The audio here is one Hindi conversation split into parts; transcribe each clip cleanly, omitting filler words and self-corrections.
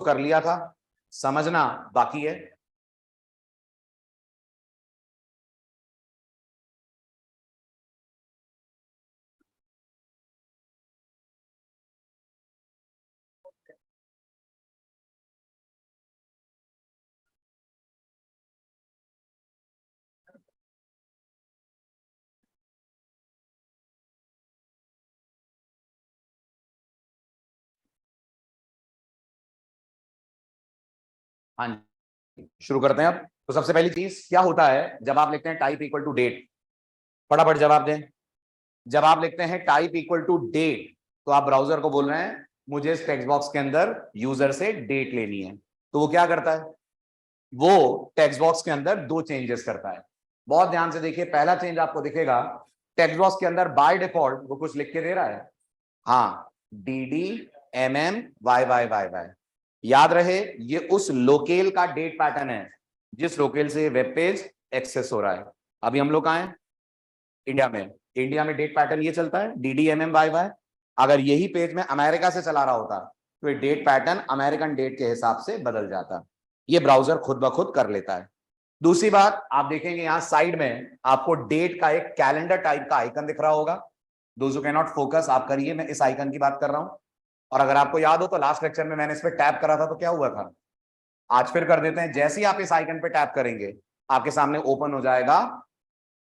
कर लिया था, समझना बाकी है। हाँ जी, शुरू करते हैं अब। तो सबसे पहली चीज क्या होता है जब आप लिखते हैं टाइप इक्वल टू डेट? फटाफट जवाब दें। जब आप लिखते हैं टाइप इक्वल टू डेट, तो आप ब्राउजर को बोल रहे हैं मुझे इस टेक्स्ट बॉक्स के अंदर यूजर से डेट लेनी है। तो वो क्या करता है? वो टेक्स्ट बॉक्स के अंदर दो चेंजेस करता है। बहुत ध्यान से देखिए, पहला चेंज आपको दिखेगा, टेक्स्ट बॉक्स के अंदर बाय डिफॉल्ट वो कुछ लिख के दे रहा है, हाँ, DDMMYYYY। याद रहे ये उस लोकेल का डेट पैटर्न है जिस लोकेल से वेब पेज एक्सेस हो रहा है। अभी हम लोग कहां हैं? इंडिया में। इंडिया में डेट पैटर्न ये चलता है DDMMYY। अगर यही पेज में अमेरिका से चला रहा होता तो ये डेट पैटर्न अमेरिकन डेट के हिसाब से बदल जाता। ये ब्राउजर खुद ब खुद कर लेता है। दूसरी बात, आप देखेंगे यहां साइड में आपको डेट का एक कैलेंडर टाइप का आइकन दिख रहा होगा। दोस्तों कैन नॉट फोकस, आप करिए, मैं इस आइकन की बात कर रहा हूं। और अगर आपको याद हो तो लास्ट लेक्चर में मैंने इस पर टैप करा था तो क्या हुआ था? आज फिर कर देते हैं। जैसे ही आप इस आइकन पे टैप करेंगे आपके सामने ओपन हो जाएगा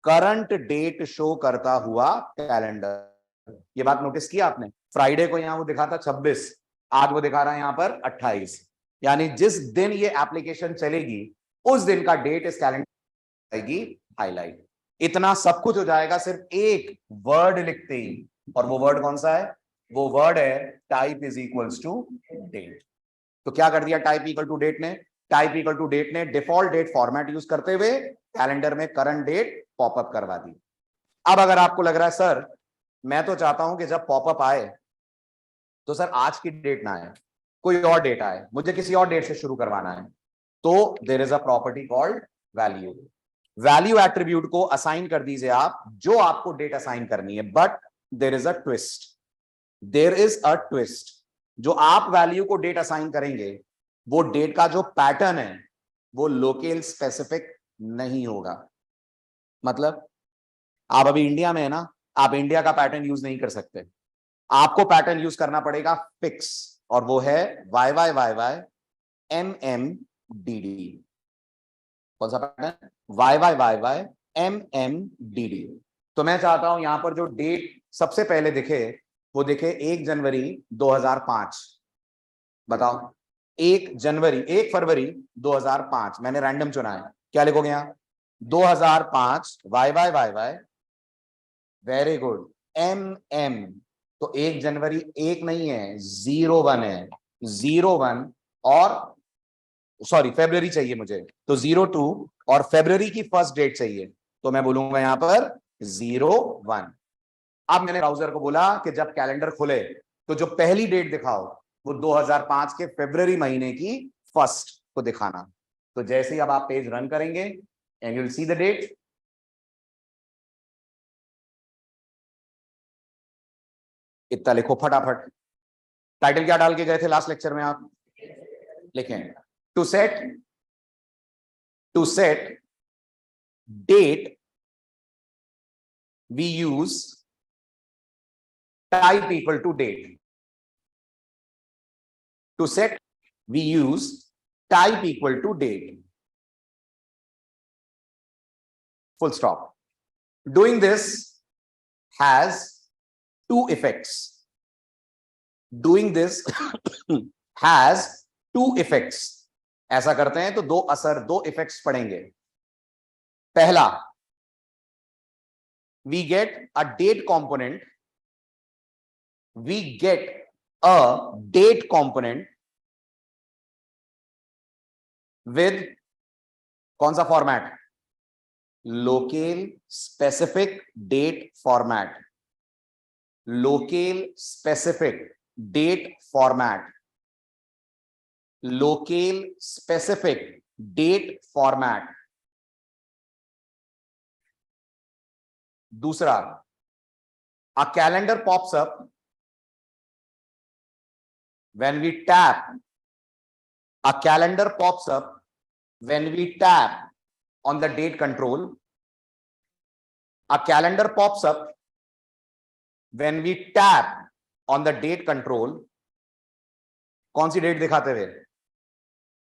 करंट डेट शो करता हुआ कैलेंडर। ये बात नोटिस की आपने? फ्राइडे को यहां वो दिखा था 26, आज वो दिखा रहा है यहां पर 28। यानी जिस दिन ये एप्लीकेशन चलेगी उस दिन का डेट इस कैलेंडर आएगी हाईलाइट। इतना सब कुछ हो जाएगा सिर्फ एक वर्ड लिखते ही। और वो वर्ड कौन सा है? वो वर्ड है type is equals to date. तो क्या कर दिया टाइप इक्वल टू डेट ने? टाइप इक्वल टू डेट ने डिफॉल्ट डेट फॉर्मेट यूज करते हुए कैलेंडर में करंट डेट पॉपअप करवा दी। अब अगर आपको लग रहा है सर मैं तो चाहता हूं कि जब पॉपअप आए तो सर आज की डेट ना आए, कोई और डेट आए, मुझे किसी और डेट से शुरू करवाना है, तो there is a property called value. Value attribute को असाइन कर दीजिए आप जो आपको डेट असाइन करनी है, but there is a twist. There is a twist. जो आप वैल्यू को डेट असाइन करेंगे वो डेट का जो पैटर्न है वो लोकल स्पेसिफिक नहीं होगा। मतलब आप अभी इंडिया में है ना, आप इंडिया का पैटर्न यूज नहीं कर सकते। आपको पैटर्न यूज करना पड़ेगा फिक्स, और वो है YYYY MMDD। कौन सा पैटर्न? YYYY MMDD। तो मैं चाहता हूं यहां पर जो डेट सबसे पहले दिखे वो दिखे 1 जनवरी 2005। बताओ, 1 फरवरी 2005। मैंने रैंडम चुना है, क्या लिखोगे यहां? 2005 YYYY, वेरी गुड, MM। तो 1 जनवरी 1 नहीं है, 01 है, 01। और सॉरी फरवरी चाहिए मुझे, तो 02 और फरवरी की फर्स्ट डेट चाहिए, तो मैं बोलूंगा यहां पर 01। अब मैंने ब्राउजर को बोला कि जब कैलेंडर खुले तो जो पहली डेट दिखाओ वो 2005 के फरवरी महीने की फर्स्ट को दिखाना। तो जैसे ही अब आप पेज रन करेंगे and you will see the date. इतना लिखो फटाफट। टाइटल क्या डाल के गए थे लास्ट लेक्चर में आप? लिखें to set, to set date we use type equal to date. To set, we use type equal to date. Full stop. Doing this has two effects. Doing this has two effects. ऐसा करते हैं तो दो असर, दो इफेक्ट्स पड़ेंगे। पहला, we get a date component. We get a date component with कौन सा format? Local specific date format. Local specific date format. Local specific date format. दूसरा, a calendar pops up when we tap A calendar pops up when we tap on the date control. A calendar pops up when we tap on the date control. कौन सी डेट दिखाते हुए?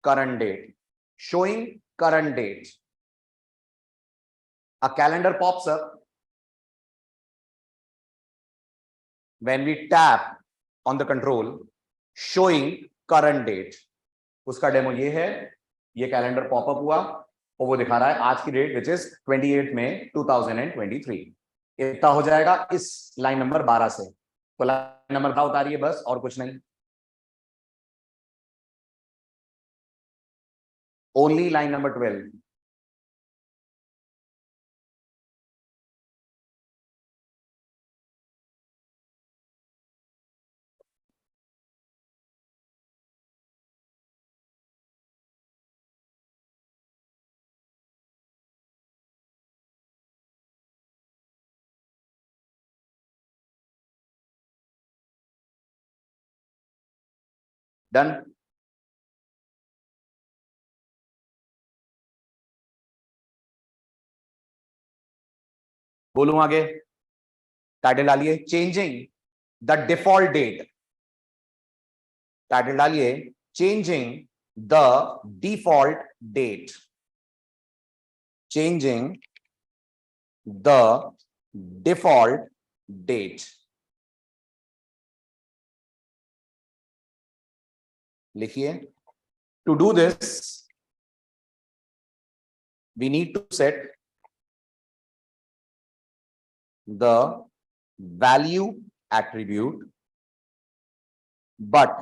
Current date, showing current date. A calendar pops up when we tap on the control, showing current date. उसका डेमो ये है, ये कैलेंडर पॉपअप हुआ और वो दिखा रहा है आज की डेट विच इज 28 मई 2023. इतना हो जाएगा इस लाइन नंबर 12 से. तो लाइन नंबर क्या उतारिए बस, और कुछ नहीं. Only line number 12. डन. बोलूं आगे? टाइटल डालिए changing the default date. Title डालिए changing the default date. Changing the default date. लिखिए. To do this we need to set the value attribute, but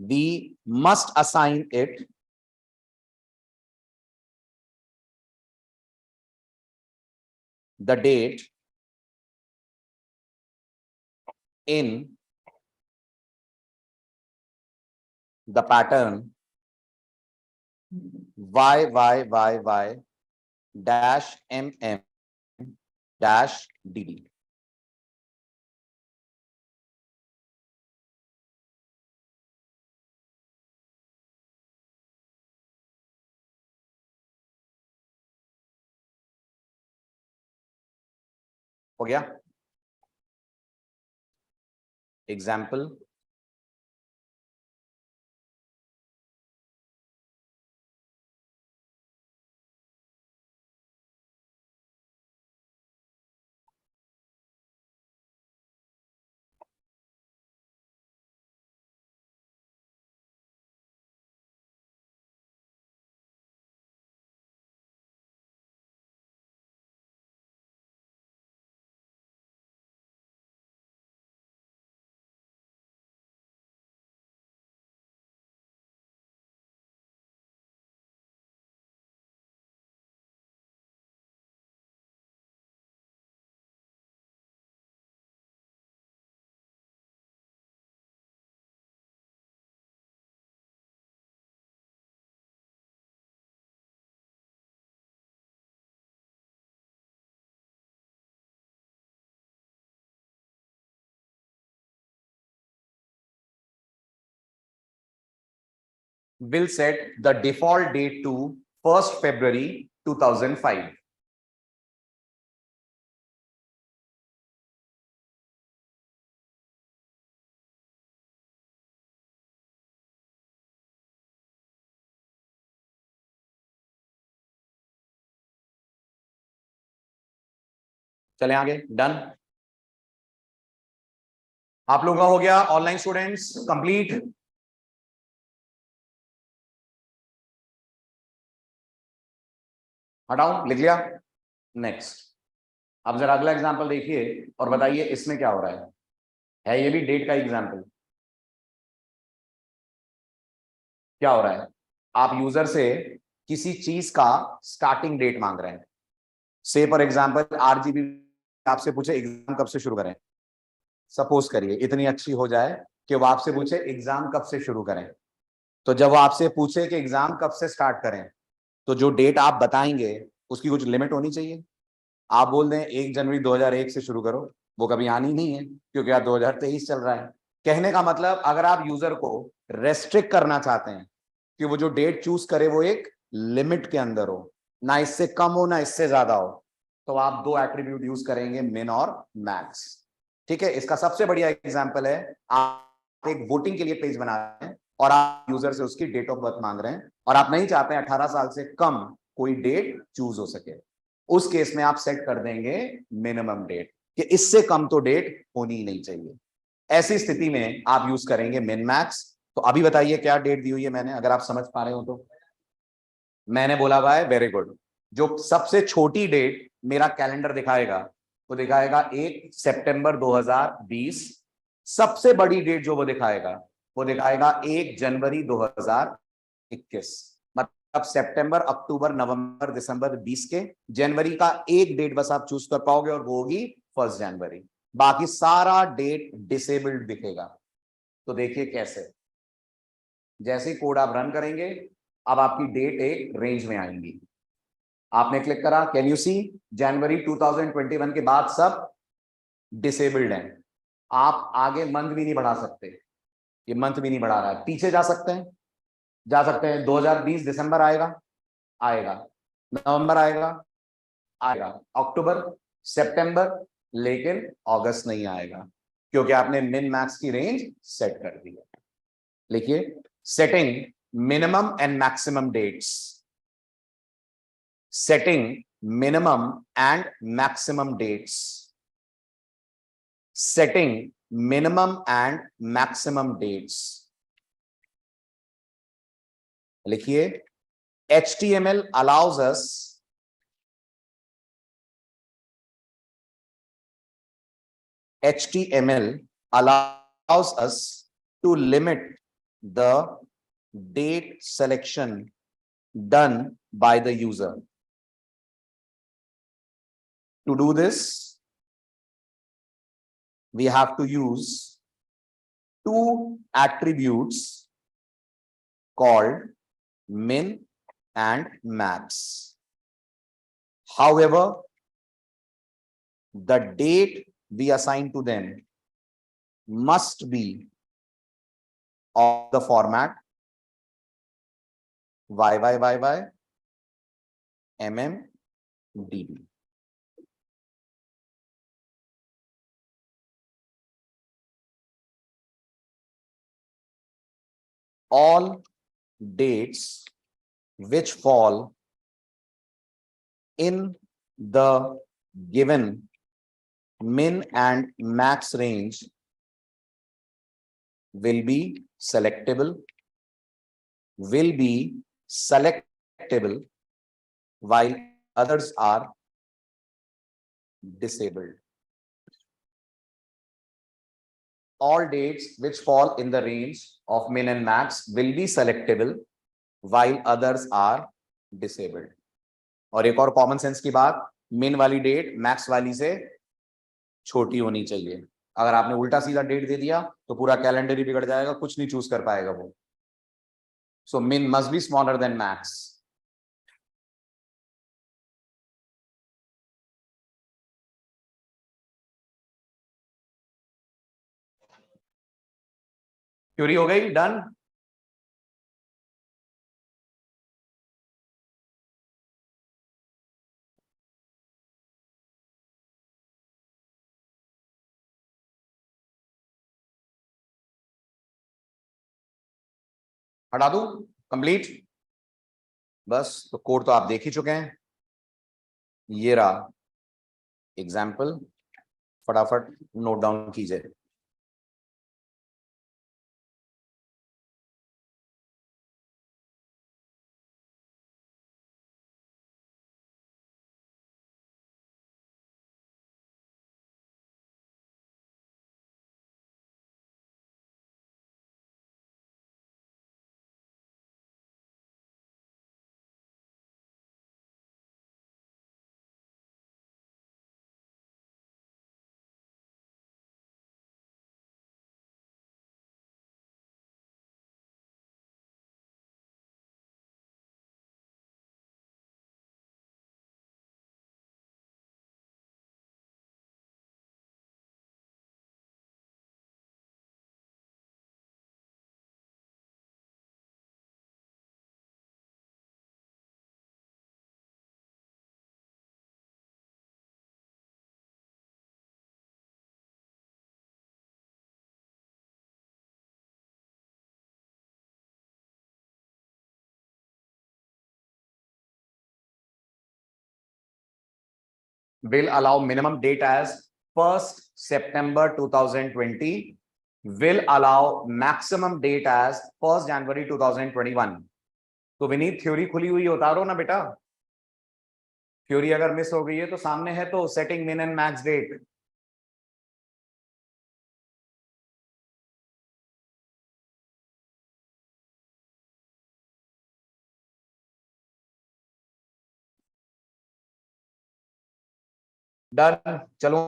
we must assign it the date in the pattern YYYY dash MM dash DD. हो गया? Example. Will set the default date to 1st February 2005. चले आगे. डन. आप लोगों का हो गया ऑनलाइन स्टूडेंट्स कंप्लीट. हटाओ, लिख लिया. नेक्स्ट. अब जरा अगला एग्जांपल देखिए और बताइए इसमें क्या हो रहा है ये भी डेट का एग्जांपल. क्या हो रहा है? आप यूजर से किसी चीज का स्टार्टिंग डेट मांग रहे हैं. से फॉर एग्जांपल आरजीबी आपसे पूछे एग्जाम कब से शुरू करें. सपोज करिए इतनी अच्छी हो जाए कि वो आपसे पूछे एग्जाम कब से शुरू करें. तो जब वो आपसे पूछे कि एग्जाम कब से स्टार्ट करें, तो जो डेट आप बताएंगे उसकी कुछ लिमिट होनी चाहिए. आप बोल दें 1 जनवरी 2001 से शुरू करो, वो कभी आनी नहीं है क्योंकि आज 2023 चल रहा है. कहने का मतलब अगर आप यूजर को रेस्ट्रिक्ट करना चाहते हैं कि वो जो डेट चूज करे वो एक लिमिट के अंदर हो, ना इससे कम हो ना इससे ज्यादा हो। तो आप दो एट्रीब्यूट यूज करेंगे, मिन और मैक्स। ठीक है, इसका सबसे बढ़िया एग्जांपल है, आप एक वोटिंग के लिए पेज बना रहे हैं और आप यूजर से उसकी डेट ऑफ बर्थ मांग रहे हैं और आप नहीं चाहते हैं 18 साल से कम कोई डेट चूज हो सके। उस केस में आप सेट कर देंगे मिनिमम डेट, कि इससे कम तो डेट होनी ही नहीं चाहिए। ऐसी स्थिति में आप यूज करेंगे मिन मैक्स। तो अभी बताइए क्या डेट दी हुई है मैंने, अगर आप समझ पा रहे हो तो। मैंने बोला हुआ है, वेरी गुड, जो सबसे छोटी डेट मेरा कैलेंडर दिखाएगा वो दिखाएगा 1 सितंबर 2020। सबसे बड़ी डेट जो वो दिखाएगा 1 जनवरी 2021। मतलब सितंबर, अक्टूबर, नवंबर, दिसंबर 20 के, जनवरी का एक डेट बस आप चूज कर पाओगे और वो होगी 1 जनवरी। बाकी सारा डेट डिसेबल्ड दिखेगा। तो देखिए कैसे, जैसे ही कोड आप रन करेंगे अब आपकी डेट एक रेंज में आएंगी। आपने क्लिक करा, कैन यू सी, जनवरी 2021 के बाद सब डिसेबल्ड हैं। आप आगे मंथ भी नहीं बढ़ा सकते, ये मंथ भी नहीं बढ़ा रहा है। पीछे जा सकते हैं 2020 दिसंबर आएगा, आएगा, नवंबर आएगा, आएगा, अक्टूबर, सितंबर, लेकिन अगस्त नहीं आएगा, क्योंकि आपने मिन मैक्स की रेंज सेट कर दी है। लिखिए, setting minimum and maximum dates, setting minimum and maximum dates, setting minimum and maximum dates। लिखिए, HTML allows us to limit the date selection done by the user. To do this, we have to use two attributes called min and max. However, the date we assign to them must be of the format YYYY MMDB. All dates which fall in the given min and max range will be selectable, while others are disabled. All dates which fall in the range of min and max will be selectable while others are disabled. और एक और कॉमन सेंस की बात, मिन वाली डेट मैक्स वाली से छोटी होनी चाहिए। अगर आपने उल्टा सीधा डेट दे दिया तो पूरा कैलेंडर ही बिगड़ जाएगा, कुछ नहीं चूज कर पाएगा वो। So min must be smaller than max. Query हो गई, डन। हटा दूं, कंप्लीट। बस, तो कोड तो आप देख ही चुके हैं, ये रहा एग्जाम्पल, फटाफट नोट डाउन कीजिए। will allow minimum date as 1st September 2020, will allow maximum date as 1st January 2021. तो विनीत थ्योरी खुली हुई उतारो ना बेटा, थ्योरी अगर मिस हो गई है तो सामने है तो सेटिंग मिन एंड मैक्स डेट। डन, चलो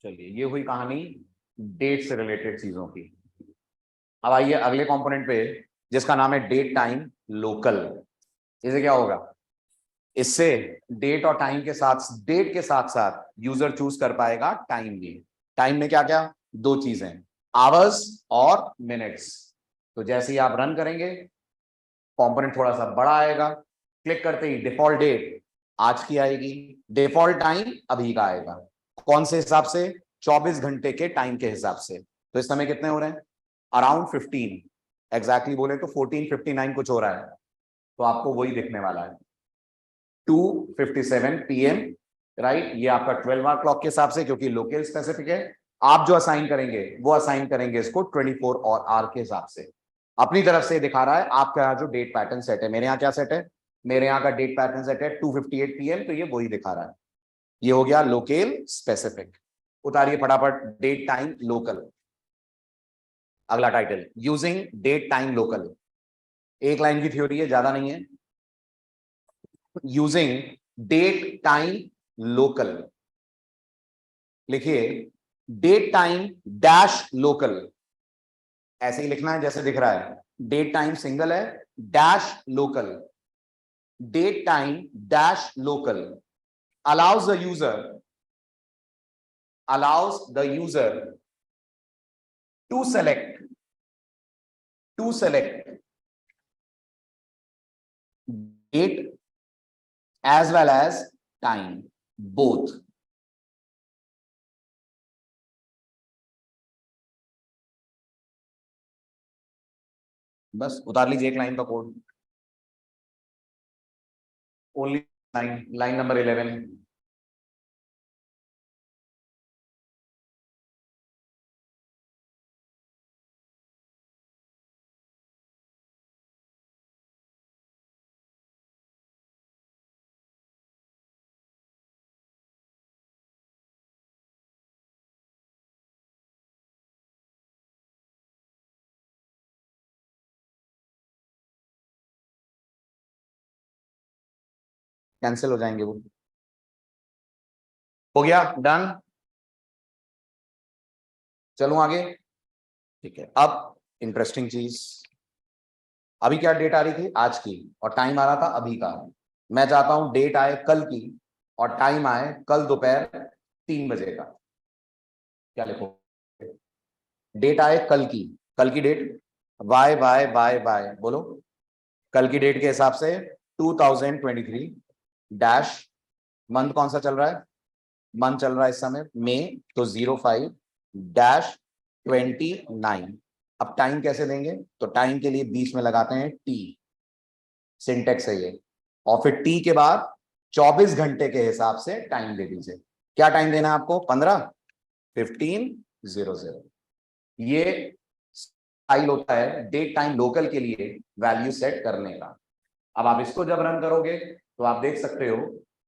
चलिए, ये हुई कहानी डेट से रिलेटेड चीजों की। अब आइए अगले कंपोनेंट पे जिसका नाम है डेट टाइम लोकल। इसे क्या होगा, इससे डेट और टाइम के साथ, डेट के साथ साथ यूजर चूज कर पाएगा टाइम भी। टाइम में क्या क्या, दो चीजें, आवर्स और मिनट्स। तो जैसे ही आप रन करेंगे कंपोनेंट थोड़ा सा बड़ा आएगा, क्लिक करते ही डिफॉल्ट डेट आज की आएगी, डिफॉल्ट टाइम अभी का आएगा। कौन से हिसाब से, 24 घंटे के टाइम के हिसाब से। तो इस समय कितने हो रहे हैं, अराउंड 15, एग्जैक्टली बोले तो 14:59 कुछ हो रहा है, तो आपको वही दिखने वाला है 2:57 PM, राइट। ये आपका 12 आवर क्लॉक के हिसाब से, क्योंकि लोकल स्पेसिफिक है। आप जो असाइन करेंगे वो असाइन करेंगे इसको 24 और आवर के हिसाब से। अपनी तरफ से दिखा रहा है आपका यहाँ जो डेट पैटर्न सेट है। मेरे यहाँ क्या सेट है, मेरे यहाँ का डेट पैटर्न सेट है 2:58 PM, तो ये वही दिखा रहा है। ये हो गया लोकल स्पेसिफिक। उतारिए फटाफट डेट टाइम लोकल। अगला title, using date time local. एक लाइन की थ्योरी है, ज्यादा नहीं है। यूजिंग डेट टाइम लोकल, लिखिए डेट टाइम डैश लोकल, ऐसे ही लिखना है जैसे दिख रहा है। डेट टाइम सिंगल है, dash local, date time dash local allows the user to select date as well as time, both. बस उतार लीजिए एक लाइन का code, only line number 11। Cancel हो जाएंगे वो। हो गया, डन। चलो आगे, ठीक है। अब इंटरेस्टिंग चीज, अभी क्या डेट आ रही थी, आज की, और टाइम आ रहा था अभी का। मैं चाहता हूं डेट आए कल की और टाइम आए कल दोपहर 3 बजे का। क्या लिखो, डेट आए कल की date, Y Y Y Y बोलो, कल की डेट के हिसाब से 2023 डैश, मंथ कौन सा चल रहा है, मंथ चल रहा है इस समय मई, तो 05 डैश 29। अब टाइम कैसे देंगे, तो टाइम के लिए बीच में लगाते हैं टी, सिंटेक्स है ये, और फिर टी के बाद 24 घंटे के हिसाब से टाइम दे दीजिए। क्या टाइम देना है आपको, 15:00। ये स्टाइल होता है डेट टाइम लोकल के लिए वैल्यू सेट करने का। अब आप इसको जब रन करोगे तो आप देख सकते हो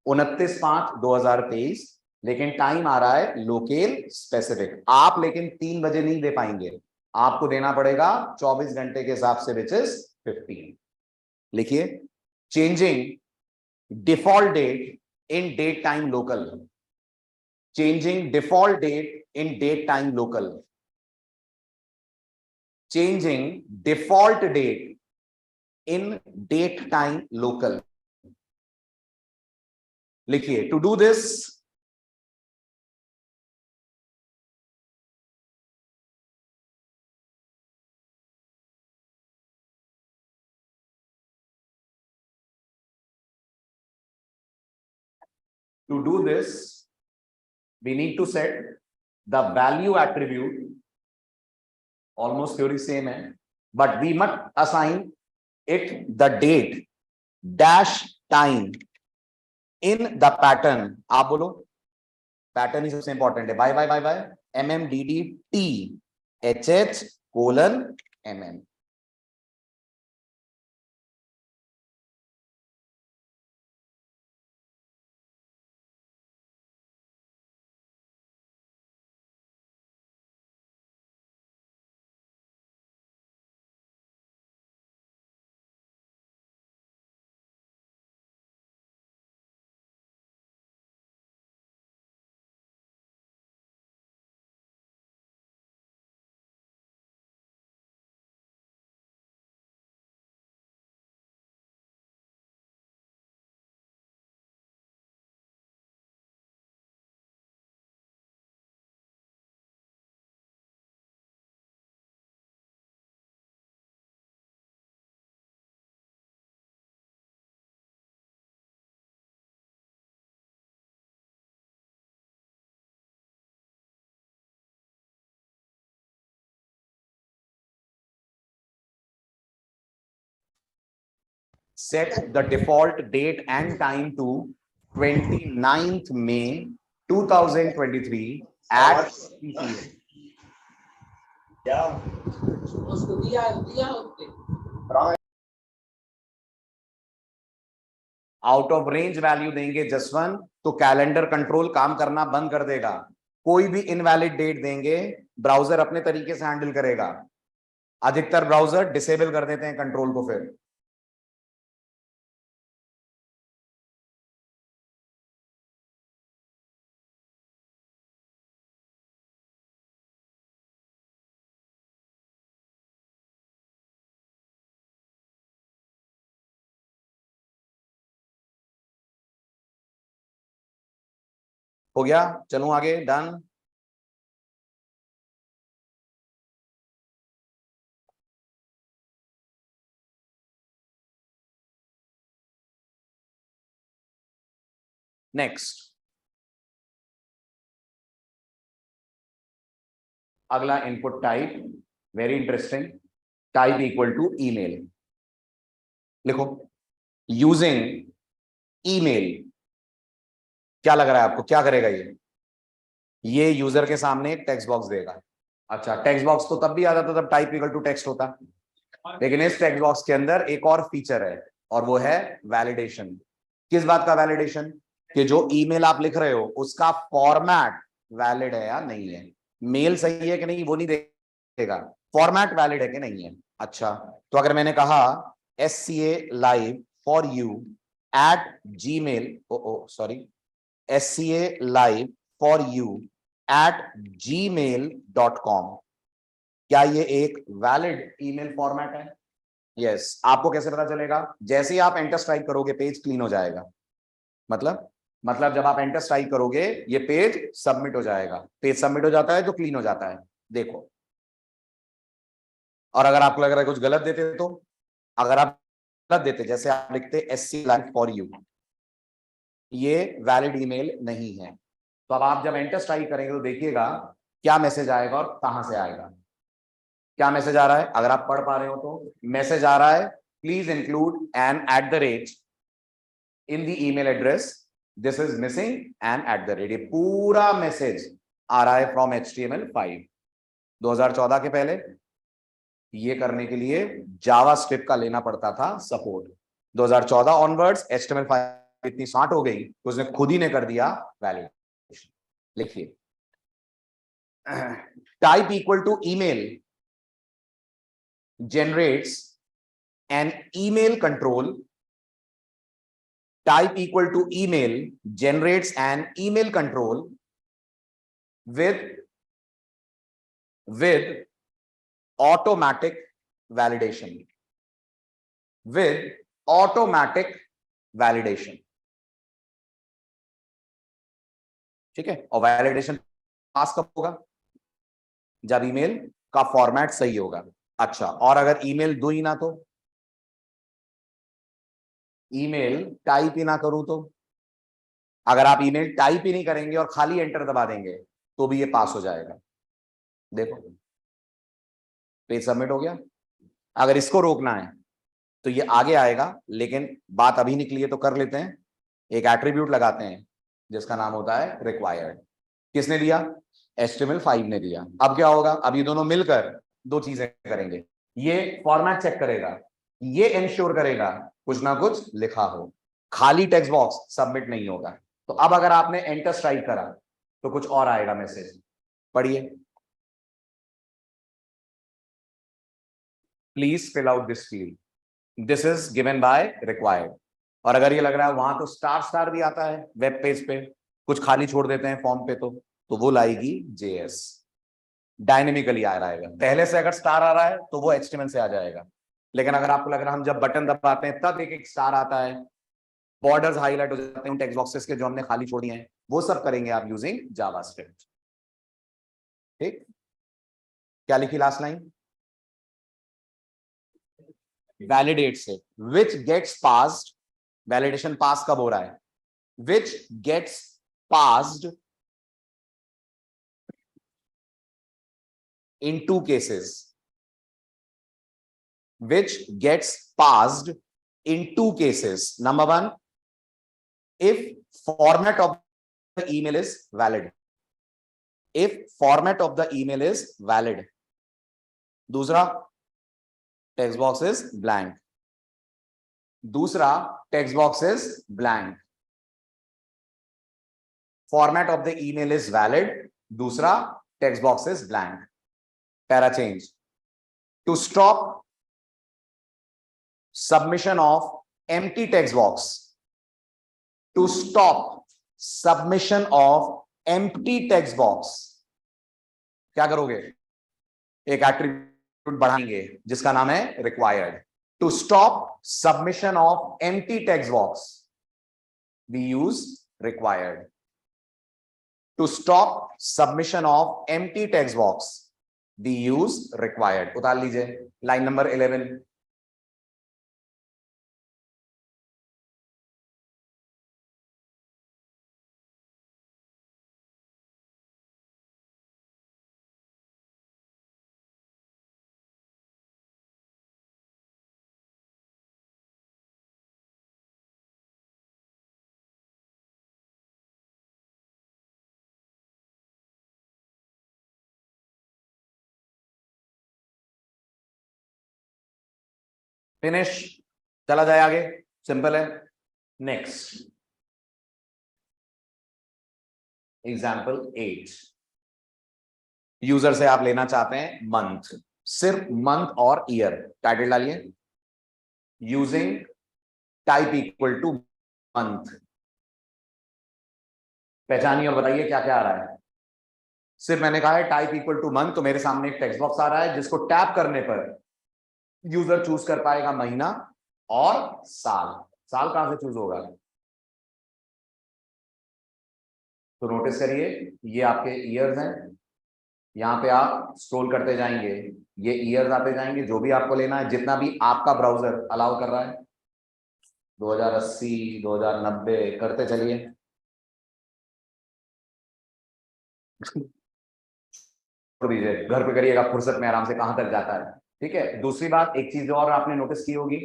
29/5/2023, लेकिन टाइम आ रहा है लोकल स्पेसिफिक। आप लेकिन 3 बजे नहीं दे पाएंगे, आपको देना पड़ेगा 24 घंटे के हिसाब से, विच इज 15। लिखिए changing default date in date time local, changing default date in date time local, changing default date in date time local। लिखिए to do this, we need to set the value attribute, almost theory same है, but we must assign it the date dash time in the pattern, आप बोलो पैटर्न ही सबसे इंपॉर्टेंट है, by by by by MMDDTHH:MM। Set the default date and time to 29th May 2023 at 3 PM. Out of range value देंगे जसवंत तो कैलेंडर कंट्रोल काम करना बंद कर देगा। कोई भी इनवैलिड डेट देंगे ब्राउजर अपने तरीके से हैंडल करेगा। अधिकतर ब्राउजर डिसेबल कर देते हैं कंट्रोल को। फिर हो गया, चलूं आगे, डन। नेक्स्ट, अगला input type, very interesting. Type equal to email. लिखो यूजिंग ईमेल। क्या लग रहा है आपको, क्या करेगा ये यूजर के सामने एक टेक्स्ट बॉक्स देगा। अच्छा, टेक्स्ट बॉक्स तो तब भी आ जाता जब टाइप इक्वल टू टेक्स्ट होता, लेकिन इस टेक्स्ट बॉक्स के अंदर एक और फीचर है और वो है वैलिडेशन। किस बात का वैलिडेशन? कि जो ईमेल आप लिख रहे हो उसका फॉर्मेट वैलिड है या नहीं है। मेल सही है कि नहीं वो नहीं देखेगा, फॉर्मेट वैलिड है कि नहीं है। अच्छा, तो अगर मैंने कहा SCALive4you@gmail.com, क्या ये एक वैलिड ईमेल फॉर्मेट है? यस। आपको कैसे पता चलेगा? जैसे ही आप एंटर स्ट्राइक करोगे पेज क्लीन हो जाएगा। मतलब जब आप एंटर स्ट्राइक करोगे ये पेज सबमिट हो जाएगा। पेज सबमिट हो जाता है तो क्लीन हो जाता है, देखो। और अगर आपको लग रहा है कुछ गलत देते तो, अगर आप गलत देते जैसे आप लिखते SCALive4you, ये वैलिड ईमेल नहीं है। तो अब आप जब एंटर स्ट्राइक करेंगे तो देखिएगा क्या मैसेज आएगा और कहां से आएगा। क्या मैसेज आ रहा है? अगर आप पढ़ पा रहे हो तो मैसेज आ रहा है, please include an @ in the email address, this is missing an @। ये पूरा मैसेज आ रहा है फ्रॉम HTML5। 2014 के पहले ये करने के लिए जावास्क्रिप्ट का लेना पड़ता था सपोर्ट। 2014 ऑनवर्ड्स HTML5 इतनी स्मार्ट हो गई तो उसने खुद ही ने कर दिया वैलिडेशन। लिखिए type equal to email generates an email control. Type equal to email generates an email control with automatic validation. With automatic validation. ठीक है, और वैलिडेशन पास कब होगा? जब ईमेल का फॉर्मेट सही होगा। अच्छा, और अगर ईमेल दो ही ना तो, ईमेल टाइप ही ना करूं तो, अगर आप ईमेल टाइप ही नहीं करेंगे और खाली एंटर दबा देंगे तो भी ये पास हो जाएगा। देखो पेज सबमिट हो गया। अगर इसको रोकना है तो ये आगे आएगा, लेकिन बात अभी निकली है तो कर लेते हैं। एक एट्रीब्यूट लगाते हैं जिसका नाम होता है रिक्वायर्ड। किसने दिया? HTML5 ने दिया। अब क्या होगा? अब ये दोनों मिलकर दो चीजें करेंगे। ये फॉर्मेट चेक करेगा, ये इंश्योर करेगा कुछ ना कुछ लिखा हो, खाली टेक्स्ट बॉक्स सबमिट नहीं होगा। तो अब अगर आपने एंटर स्ट्राइक करा तो कुछ और आएगा मैसेज, पढ़िए। Please fill out this field, this is given by required. और अगर ये लग रहा है वहां तो स्टार स्टार भी आता है वेब पेज पे, कुछ खाली छोड़ देते हैं फॉर्म पे, तो वो लाएगी JS। डायनेमिकली आ रहेगा, पहले से अगर स्टार आ रहा है तो वो HTML से आ जाएगा। लेकिन अगर आपको लग रहा है हम जब बटन दबाते हैं तब एक एक स्टार आता है, बॉर्डर्स हाईलाइट हो जाते हैं टेक्स्ट बॉक्सेस के जो हमने खाली छोड़ी हैं, वो सब करेंगे आप यूजिंग जावास्क्रिप्ट। ठीक, क्या लिखी लास्ट लाइन? वैलिडेट से which gets passed, validation pass कब हो रहा है? Which gets passed in two cases, which gets passed in two cases. Number one, if format of the email is valid, if format of the email is valid. दूसरा, text box is blank. दूसरा, text box is blank. Format of the email is valid. दूसरा, text box is blank. Para change. To stop submission of empty text box, to stop submission of empty text box, क्या करोगे? एक एट्रीब्यूट बढ़ाएंगे जिसका नाम है required. To stop submission of empty text box we use required. To stop submission of empty text box we use required. उतार लीजिए लाइन नंबर 11। फिनिश, चला जाए आगे, सिंपल है। Next example 8। यूजर से आप लेना चाहते हैं मंथ, सिर्फ मंथ और ईयर। टाइटल डालिए, using type equal to month. पहचानिए और बताइए क्या क्या आ रहा है। सिर्फ मैंने कहा है टाइप इक्वल टू मंथ, तो मेरे सामने एक टेक्स्ट बॉक्स आ रहा है जिसको टैप करने पर यूजर चूज कर पाएगा महीना और साल। साल कहां से चूज होगा? तो नोटिस करिए, ये आपके ईयर्स हैं। यहां पे आप स्क्रॉल करते जाएंगे, ये ईयर्स आते जाएंगे, जो भी आपको लेना है, जितना भी आपका ब्राउजर अलाउ कर रहा है। 2080, 2090 करते चलिए। छोड़ दीजिए, घर पे करिएगा फुर्सत में आराम से, कहां तक जाता है। ठीक है। दूसरी बात, एक चीज और आपने नोटिस की होगी,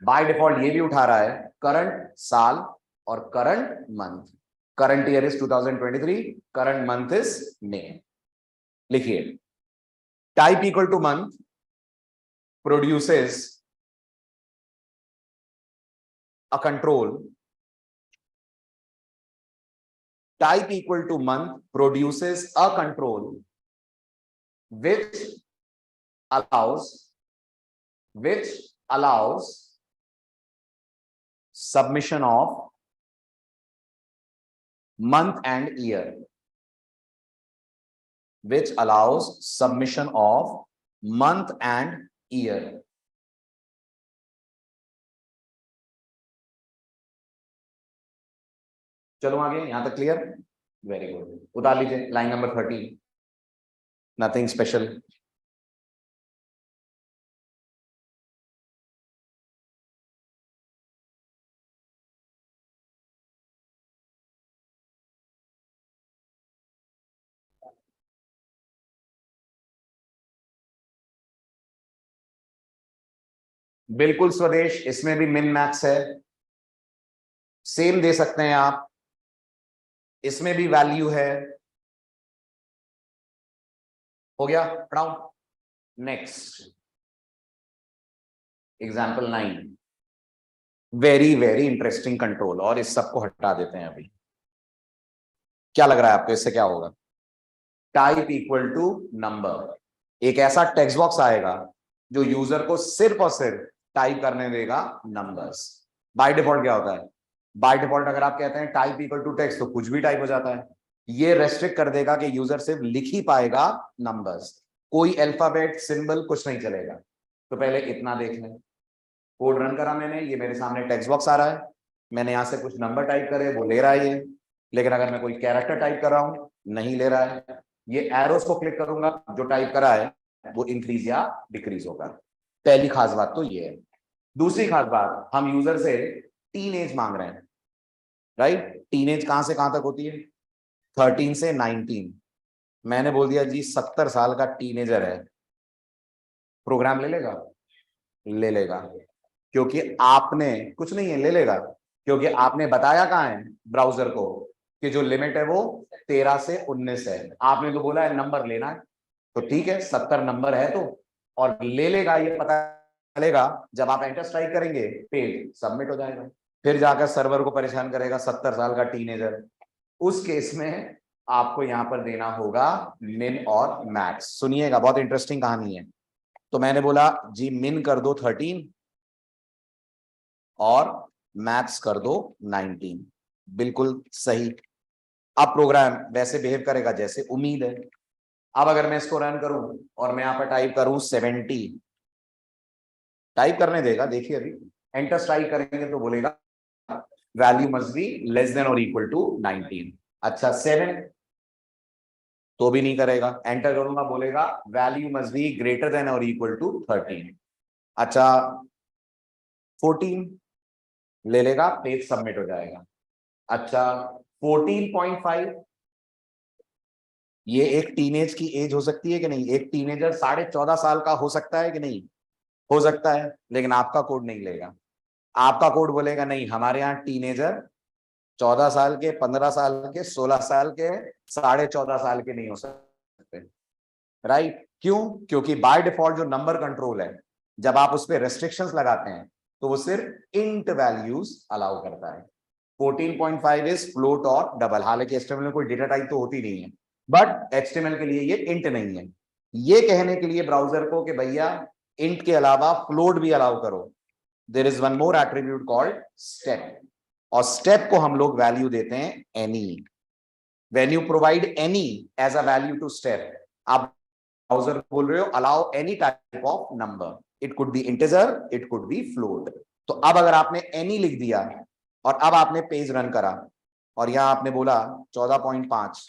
बाय डिफॉल्ट ये भी उठा रहा है करंट साल और current month. Current year is 2023, current month is May. लिखिए, type equal to month produces a control, type equal to month produces a control which allows submission of month and year, which allows submission of month and year. चलो आगे, यहां तक क्लियर? Very good. उतार लीजिए लाइन नंबर 30। Nothing special. बिल्कुल स्वदेश, इसमें भी मिन मैक्स है, सेम दे सकते हैं आप, इसमें भी वैल्यू है। हो गया, पढ़ाऊं? Next example 9, very very interesting control, और इस सब को हटा देते हैं अभी। क्या लग रहा है आपको इससे क्या होगा? टाइप इक्वल टू नंबर, एक ऐसा टेक्स्ट बॉक्स आएगा जो यूजर को सिर्फ और सिर्फ टाइप करने देगा नंबर्स। बाय डिफॉल्ट क्या होता है? बाय डिफॉल्ट अगर आप कहते हैं टाइप इक्वल टू टेक्स्ट तो कुछ भी टाइप हो जाता है। ये रेस्ट्रिक्ट कर देगा कि यूजर सिर्फ लिख ही पाएगा नंबर्स, कोई अल्फाबेट सिंबल कुछ नहीं चलेगा। तो पहले इतना देख लें, कोड रन करा मैंने, ये मेरे सामने टेक्स्ट बॉक्स आ रहा है, मैंने यहां से कुछ नंबर टाइप करे, वो ले रहा है ये। लेकिन अगर मैं कोई कैरेक्टर टाइप कर रहा हूं, नहीं ले रहा है। ये एरोस को क्लिक करूंगा, जो टाइप करा है वो इंक्रीज या डिक्रीज होगा। पहली खास बात तो ये है। दूसरी खास बात, हम यूजर से टीन एज मांग रहे हैं, राइट? टीन एज कहां से कहां तक होती है? 13 से 19। मैंने बोल दिया जी 70 साल का टीनेजर है, प्रोग्राम ले लेगा? ले लेगा, क्योंकि आपने कुछ नहीं है, ले लेगा क्योंकि आपने बताया कहाँ है ब्राउजर को कि जो लिमिट है वो 13 से 19 है। आपने तो बोला है नंबर लेना है, तो ठीक है 70 नंबर है तो, और ले लेगा। ये पता चलेगा जब आप एंटर स्ट्राइक करेंगे, पेज सबमिट हो जाएगा। फिर जाकर सर्वर को परेशान करेगा 70 साल का टीनेजर। उस केस में आपको यहां पर देना होगा मिन और मैक्स। सुनिएगा, बहुत इंटरेस्टिंग कहानी है। तो मैंने बोला जी मिन कर दो 13 और मैक्स कर दो 19, बिल्कुल सही। अब प्रोग्राम वैसे बिहेव करेगा जैसे उम्मीद है। अब अगर मैं इसको रन करूं और मैं यहां पर टाइप करूं 70, टाइप करने देगा, देखिए अभी एंटर स्ट्राइक करेंगे तो बोलेगा value must be less than और इक्वल टू 19। अच्छा 7, तो भी नहीं करेगा। एंटर करूंगा, बोलेगा value must be greater than और इक्वल टू 13। अच्छा 14, ले लेगा, पेज सबमिट हो जाएगा। अच्छा 14.5, ये एक टीनेज की एज हो सकती है कि नहीं? एक टीनेजर 14.5 साल का हो सकता है कि नहीं? हो सकता है, लेकिन आपका कोड नहीं लेगा। आपका कोड बोलेगा नहीं, हमारे यहाँ टीनेजर 14 साल के, 15 साल के, 16 साल के, 14.5 साल के नहीं हो सकते, राइट? क्यों? क्योंकि बाय डिफॉल्ट जो नंबर कंट्रोल है, जब आप उस पर रेस्ट्रिक्शंस लगाते हैं तो वो सिर्फ इंट वैल्यूज अलाउ करता है। 14.5 इज फ्लोट और डबल। हालांकि एचटीएमएल में कोई डेटा टाइप तो होती नहीं है, बट एचटीएमएल के लिए ये इंट नहीं है। ये कहने के लिए ब्राउजर को कि भैया इंट के अलावा फ्लोट भी अलाउ करो, there is one more attribute called step, और स्टेप को हम लोग वैल्यू देते हैं any. When you provide any as a value to step, आप ब्राउजर बोल रहे हो allow any type of number, it could be integer, it could be float. तो अब अगर आपने एनी लिख दिया और अब आपने पेज रन करा और यहां आपने बोला 14.5,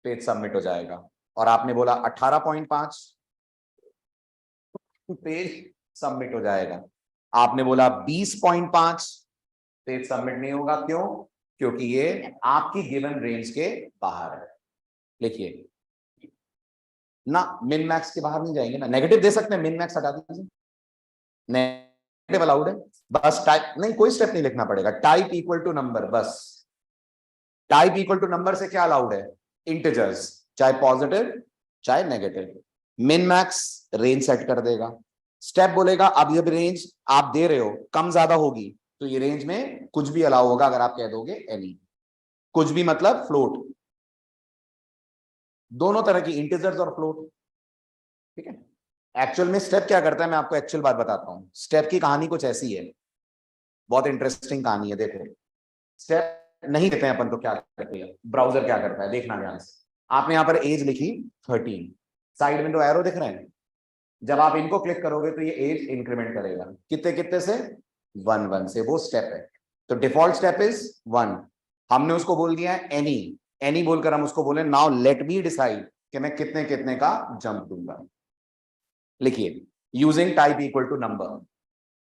पेज सबमिट हो जाएगा। और आपने बोला 18.5, पेज सबमिट हो जाएगा। आपने बोला 20.5, पेज सबमिट नहीं होगा। क्यों? क्योंकि ये आपकी गिवन रेंज के बाहर है। लिखिए ना, मिन मैक्स के बाहर नहीं जाएंगे ना। नेगेटिव दे सकते हैं, मिन मैक्स हटा दीजिए, नेगेटिव अलाउड है। बस टाइप नहीं, कोई स्टेप नहीं लिखना पड़ेगा, टाइप इक्वल टू नंबर बस। टाइप इक्वल टू नंबर से क्या अलाउड है? इंटीजर्स, चाहे पॉजिटिव चाहे negative. Min max range set कर देगा। स्टेप बोलेगा अब ये रेंज आप दे रहे हो कम ज्यादा होगी तो ये रेंज में कुछ भी अलाउ होगा। अगर आप कह दोगे एनी, कुछ भी मतलब फ्लोट, दोनों तरह की इंटीजर्स और फ्लोट, ठीक है। एक्चुअल में स्टेप क्या करता है, मैं आपको एक्चुअल बात बताता हूं। स्टेप की कहानी कुछ ऐसी है, बहुत इंटरेस्टिंग कहानी है। देखो स्टेप नहीं देते हैं अपन तो क्या करते हैं, ब्राउजर क्या करता है, देखना ध्यान से। आपने यहां पर एज लिखी 13, साइड में दो एरो दिख रहे हैं, जब आप इनको क्लिक करोगे तो ये एज इंक्रीमेंट करेगा। कितने कितने से? 1 से। वो स्टेप है। तो डिफॉल्ट स्टेप इज 1, हमने उसको बोल दिया है एनी। एनी बोलकर हम उसको बोले नाउ लेट मी डिसाइड कि मैं कितने कितने का जंप दूंगा। लिखिए using type equal to number.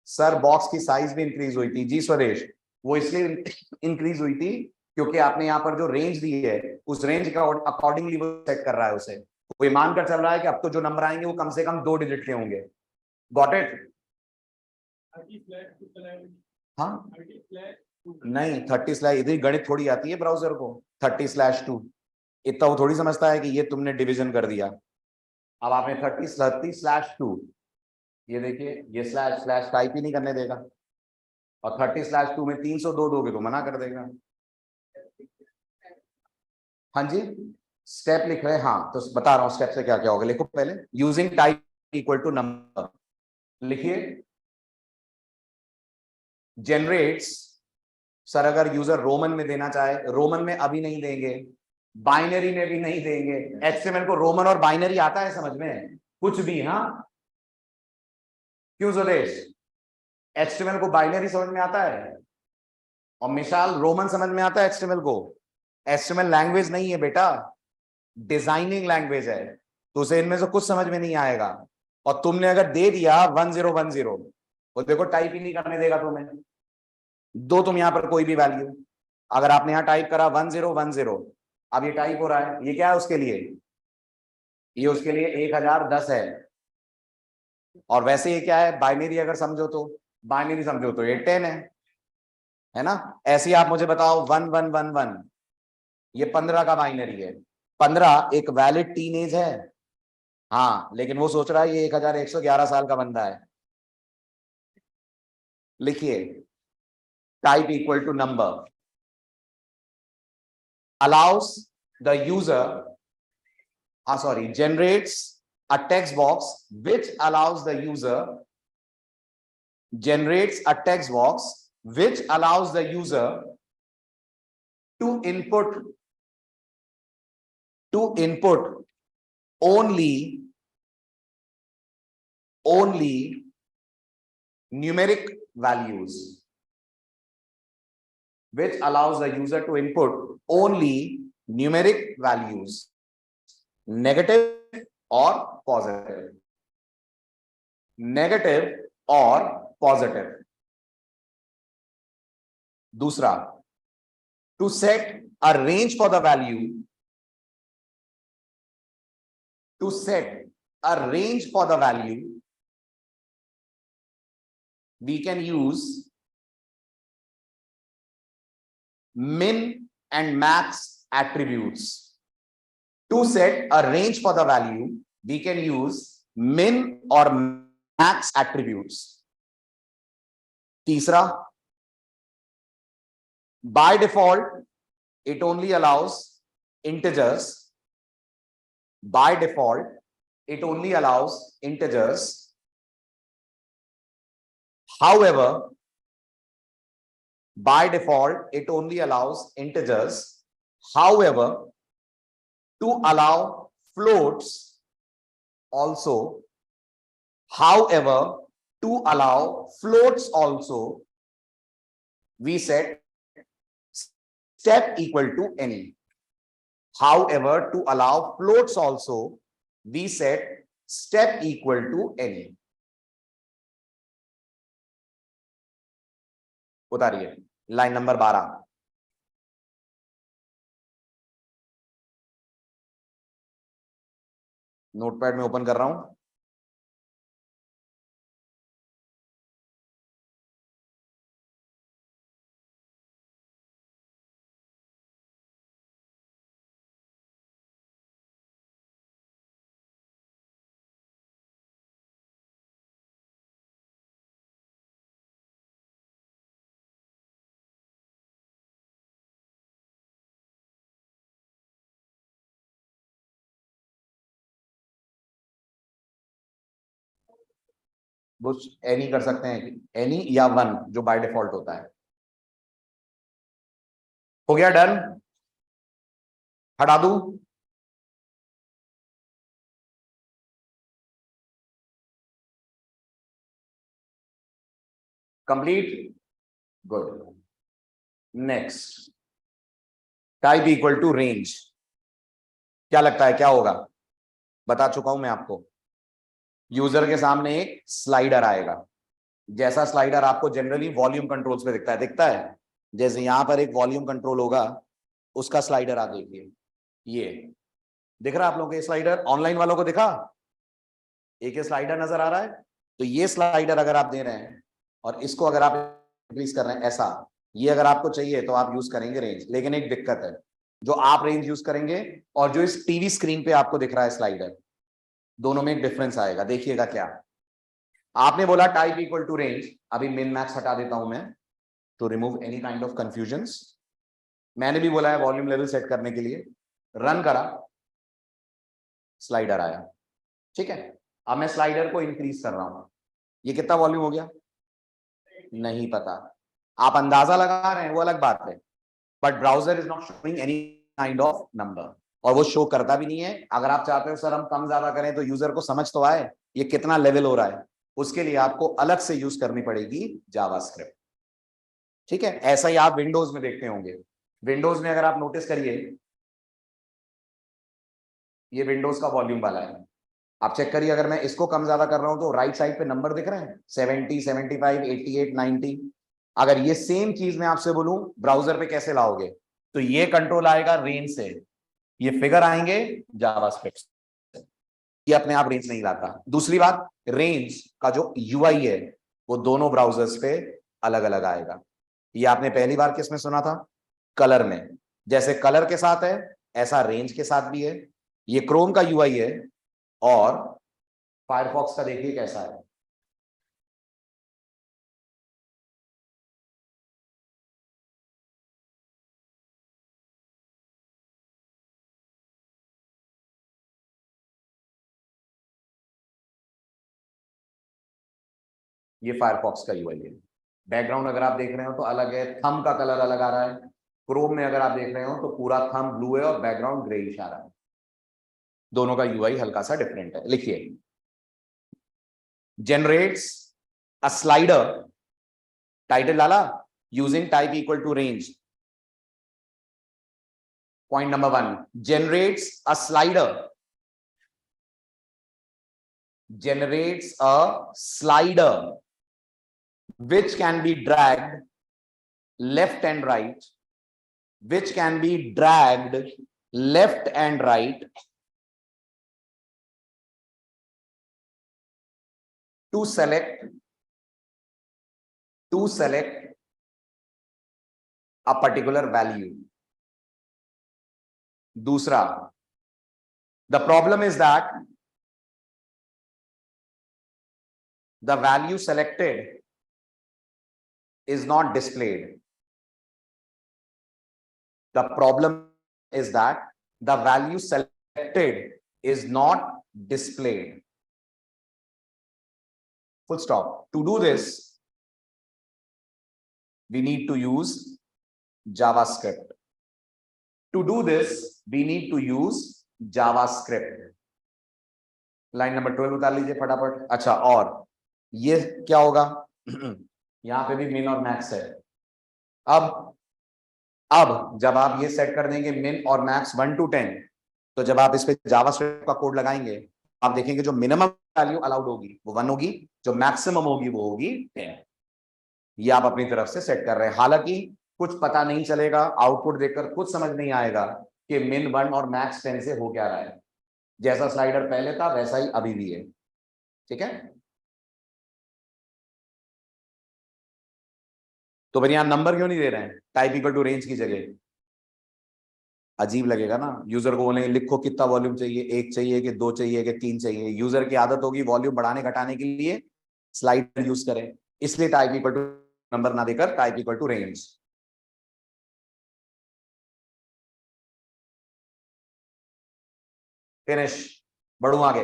Sir box की साइज भी इंक्रीज हुई थी जी स्वदेश, वो इसलिए इंक्रीज हुई थी क्योंकि आपने यहाँ पर जो रेंज दी है उस रेंज का अकॉर्डिंगली वो सेट कर रहा है उसे। वो ये मानकर चल रहा है कि अब तो जो नंबर आएंगे वो कम से कम 2 डिजिट के होंगे। Got it? हाँ नहीं 30 इतनी गणित थोड़ी आती है ब्राउजर को 30/2 इतना वो थोड़ी समझता है कि ये तुमने डिवीजन कर दिया। अब आपने 30/2 ये देखिए ये स्लैश स्लैश टाइप ही नहीं करने देगा और 30/2 में 302 दोगे तो मना कर देगा। हाँ जी स्टेप लिख रहे हैं हाँ तो बता रहा हूं स्टेप से क्या क्या होगा। लिखो पहले using type equal to number लिखिए जनरेट्स। सर अगर यूजर रोमन में देना चाहे रोमन में अभी नहीं देंगे बाइनरी में भी नहीं देंगे। एचटीएमएल को रोमन और बाइनरी आता है समझ में कुछ भी। हाँ क्यों सुदेश एचटीएमएल को बाइनरी समझ में आता है और मिसाल रोमन समझ में आता है एचटीएमएल को। एचटीएमएल लैंग्वेज नहीं है बेटा डिजाइनिंग लैंग्वेज है तो उसे इनमें से कुछ समझ में नहीं आएगा। और तुमने अगर दे दिया 1010 वो देखो टाइप ही नहीं करने देगा तुम्हें। दो तुम यहां पर कोई भी वैल्यू अगर आपने यहां टाइप करा 1010 अब ये टाइप हो रहा है ये क्या है उसके लिए ये उसके लिए 1010 है। और वैसे ये क्या है बाइनरी अगर समझो तो बाइनरी समझो तो ये 10 है ना। ऐसे ही आप मुझे बताओ 1111 ये 15 का बाइनरी है। 15 एक वैलिड टीन एज है हाँ लेकिन वो सोच रहा है ये 1111 साल का बंदा है। लिखिए type equal to number allows the user generates a text box which allows the user to input only numeric values which allows the user to input only numeric values negative or positive। दूसरा to set a range for the value we can use min and max attributes। To set a range for the value we can use min or max attributes। तीसरा by default it only allows integers however to allow floats also we set step equal to any। however to allow floats also we set step equal to any। उतारिए लाइन नंबर 12 नोटपैड में ओपन कर रहा हूं। वो एनी कर सकते हैं एनी या वन जो बाय डिफॉल्ट होता है। हो गया डन हटा दूं complete good. Next type equal to range क्या लगता है क्या होगा बता चुका हूं मैं आपको। यूजर के सामने एक स्लाइडर आएगा जैसा स्लाइडर आपको जनरली वॉल्यूम कंट्रोल्स पे दिखता है जैसे यहां पर एक वॉल्यूम कंट्रोल होगा उसका स्लाइडर आप देखिए ये दिख रहा है आप लोगों को स्लाइडर ऑनलाइन वालों को दिखा एक स्लाइडर नजर आ रहा है। तो ये स्लाइडर अगर आप दे रहे हैं और इसको अगर आप इंक्रीज कर रहे हैं ऐसा, ये अगर आपको चाहिए तो आप यूज करेंगे रेंज, लेकिन एक दिक्कत है, जो आप रेंज यूज करेंगे और जो इस टीवी स्क्रीन पे आपको दिख रहा है स्लाइडर, दोनों में एक डिफरेंस आएगा। देखिएगा क्या, आपने बोला टाइप इक्वल टू रेंज, अभी मिन मैक्स हटा देता हूं मैं to remove any kind of confusions. मैंने भी बोला है वॉल्यूम लेवल सेट करने के लिए, रन करा, स्लाइडर आया, ठीक है। अब मैं स्लाइडर को इंक्रीज कर रहा हूं, ये कितना वॉल्यूम हो गया नहीं पता, आप अंदाजा लगा रहे हैं वो अलग बात है, but browser is not showing any kind of number, और वो शो करता भी नहीं है। अगर आप चाहते हो सर हम कम ज्यादा करें तो यूजर को समझ तो आए ये कितना लेवल हो रहा है, उसके लिए आपको अलग से यूज करनी पड़ेगी जावास्क्रिप्ट, ठीक है। ऐसा ही आप विंडोज में देखते होंगे, विंडोज में अगर आप नोटिस करिए, ये विंडोज का वॉल्यूम वाला है, आप चेक करिए, अगर मैं इसको कम ज्यादा कर रहा हूं तो राइट साइड पे नंबर दिख रहे हैं 70, 75, 88, 90। अगर ये सेम चीज मैं आपसे बोलूं ब्राउजर पे कैसे लाओगे, तो ये कंट्रोल आएगा रेंज से, ये फिगर आएंगे जावास्क्रिप्ट से, ये अपने आप रेंज नहीं लाता। दूसरी बात, रेंज का जो यूआई है वो दोनों ब्राउजर्स पे अलग अलग आएगा। ये आपने पहली बार किसमें सुना था, कलर में, जैसे कलर के साथ है ऐसा रेंज के साथ भी है। ये क्रोम का यूआई है और फायरफॉक्स का देखिए कैसा है। ये फायरफॉक्स का यूआई है, बैकग्राउंड अगर आप देख रहे हो तो अलग है, थंब का कलर अलग आ रहा है। क्रोम में अगर आप देख रहे हो तो पूरा थंब ब्लू है और बैकग्राउंड ग्रेइश आ रहा है, दोनों का यूआई हल्का सा डिफरेंट है। लिखिए, जनरेट्स अ स्लाइडर, टाइटल डाला, using type equal to range. Point number 1, generates a slider, generates a slider which can be dragged left and right, which can be dragged left and right to select a particular value. दूसरा, the problem is that the value selected is not displayed. The problem is that the value selected is not displayed. Full stop. To do this, we need to use JavaScript. To do this, we need to use JavaScript. Line number 12 उतार लीजिए फटाफट। अच्छा, और ये क्या होगा यहां पे भी मिन और मैक्स है। अब जब आप ये सेट कर देंगे मिन और मैक्स 1 to 10, तो जब आप इस पे जावास्क्रिप्ट का कोड लगाएंगे आप देखेंगे जो मिनिमम वैल्यू अलाउड होगी वो 1 होगी, जो मैक्सिमम होगी वो होगी 10। ये आप अपनी तरफ से सेट कर रहे हैं, हालांकि कुछ पता नहीं चलेगा, आउटपुट देखकर कुछ समझ नहीं आएगा कि मिन 1 और मैक्स 10 से हो क्या रहा है। जैसा स्लाइडर पहले था वैसा ही अभी भी है, ठीक है। तो फिर यहां नंबर क्यों नहीं दे रहे हैं टाइप इक्वल टू रेंज की जगह? अजीब लगेगा ना, यूजर को बोलेंगे लिखो कितना वॉल्यूम चाहिए, 1 चाहिए कि 2 चाहिए कि 3 चाहिए, यूजर की आदत होगी वॉल्यूम बढ़ाने घटाने के लिए स्लाइडर यूज करें, इसलिए टाइप इक्वल टू नंबर ना देकर type equal to range. Finish, बढ़ू आगे।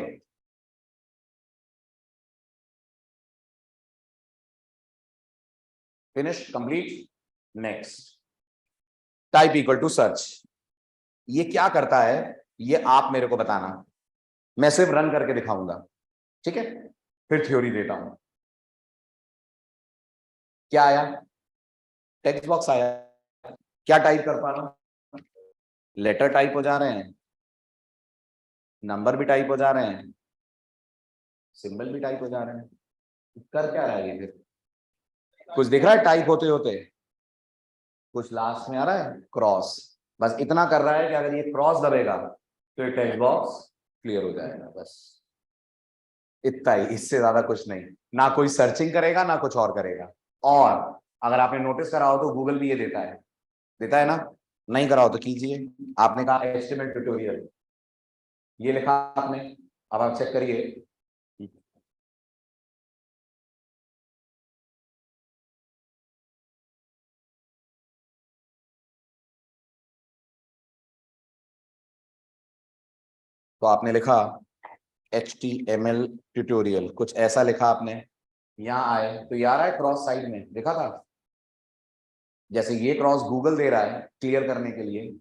Finish, complete, next. Type equal to search, ये क्या करता है ये आप मेरे को बताना, मैं सिर्फ रन करके दिखाऊंगा, ठीक है, फिर थ्योरी देता हूं। क्या आया? टेक्स्ट बॉक्स आया, क्या टाइप कर पा रहा हूं? लेटर टाइप हो जा रहे हैं, नंबर भी टाइप हो जा रहे हैं, सिंबल भी टाइप हो जा रहे हैं, कर क्या रहा है ये? फिर कुछ दिख रहा है टाइप होते होते? कुछ लास्ट में आ रहा है क्रॉस, बस इतना कर रहा है कि अगर ये क्रॉस दबेगा तो ये टेक्स्ट बॉक्स क्लियर हो जाएगा, बस इतना ही, इससे ज्यादा कुछ नहीं। ना कोई सर्चिंग करेगा ना कुछ और करेगा। और अगर आपने नोटिस करा हो तो गूगल भी ये देता है ना। नहीं करा हो तो कीजिए। आपने कहा HTML ट्यूटोरियल, ये लिखा आपने, अब आप चेक करिए। तो आपने लिखा HTML ट्यूटोरियल, कुछ ऐसा लिखा आपने। यहाँ आए तो यार है क्रॉस साइड में देखा था, जैसे ये क्रॉस गूगल दे रहा है क्लियर करने के लिए,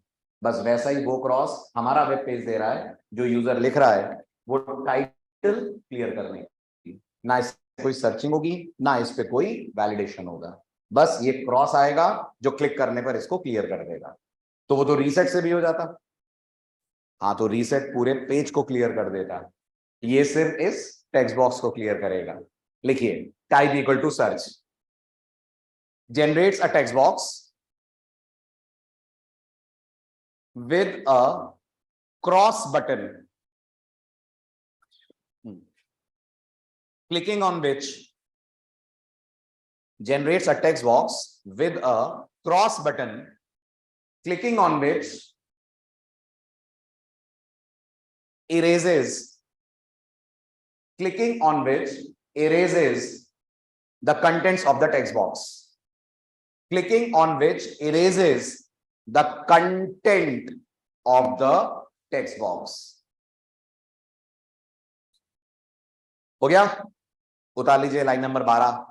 बस वैसा ही वो क्रॉस हमारा वेब पेज दे रहा है, जो यूजर लिख रहा है वो टाइटल क्लियर करने के लिए। ना इस पे कोई सर्चिंग होगी ना इस पे कोई वैलिडेशन होगा, बस ये क्रॉस आएगा जो क्लिक करने पर इसको क्लियर कर देगा। तो वो तो रीसेट से भी हो जाता। हाँ, तो रीसेट पूरे पेज को क्लियर कर देता, ये सिर्फ इस टेक्स्ट बॉक्स को क्लियर करेगा। लिखिए type equal to search generates a text box with a cross button, clicking on which generates a text box with a cross button, clicking on which erases the contents of the text box, clicking on which erases the content of the text box। हो गया? उतार लीजिए लाइन नंबर 12।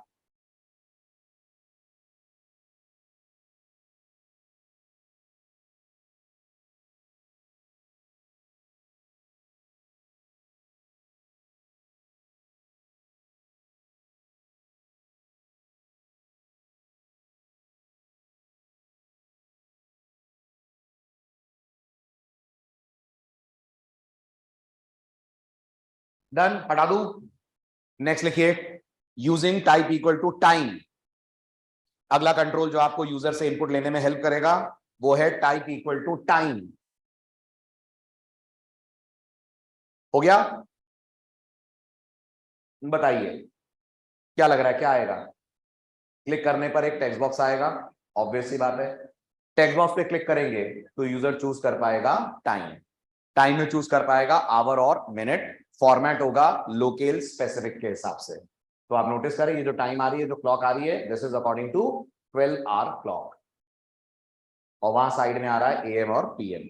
डन, हटा दूं। नेक्स्ट लिखिए using type equal to time. अगला कंट्रोल जो आपको यूजर से इनपुट लेने में हेल्प करेगा वो है टाइप इक्वल टू टाइम। हो गया? बताइए क्या लग रहा है, क्या आएगा? क्लिक करने पर एक टेक्स्ट बॉक्स आएगा, ऑब्वियस सी बात है। टेक्स्ट बॉक्स पे क्लिक करेंगे तो यूजर चूज कर पाएगा टाइम, टाइम में चूज कर पाएगा आवर और मिनट, फॉर्मेट होगा लोकल स्पेसिफिक के हिसाब से। तो आप नोटिस करें ये जो टाइम आ रही है, जो क्लॉक आ रही है, this is according to 12 hour clock, और वहां साइड में आ रहा है AM और PM।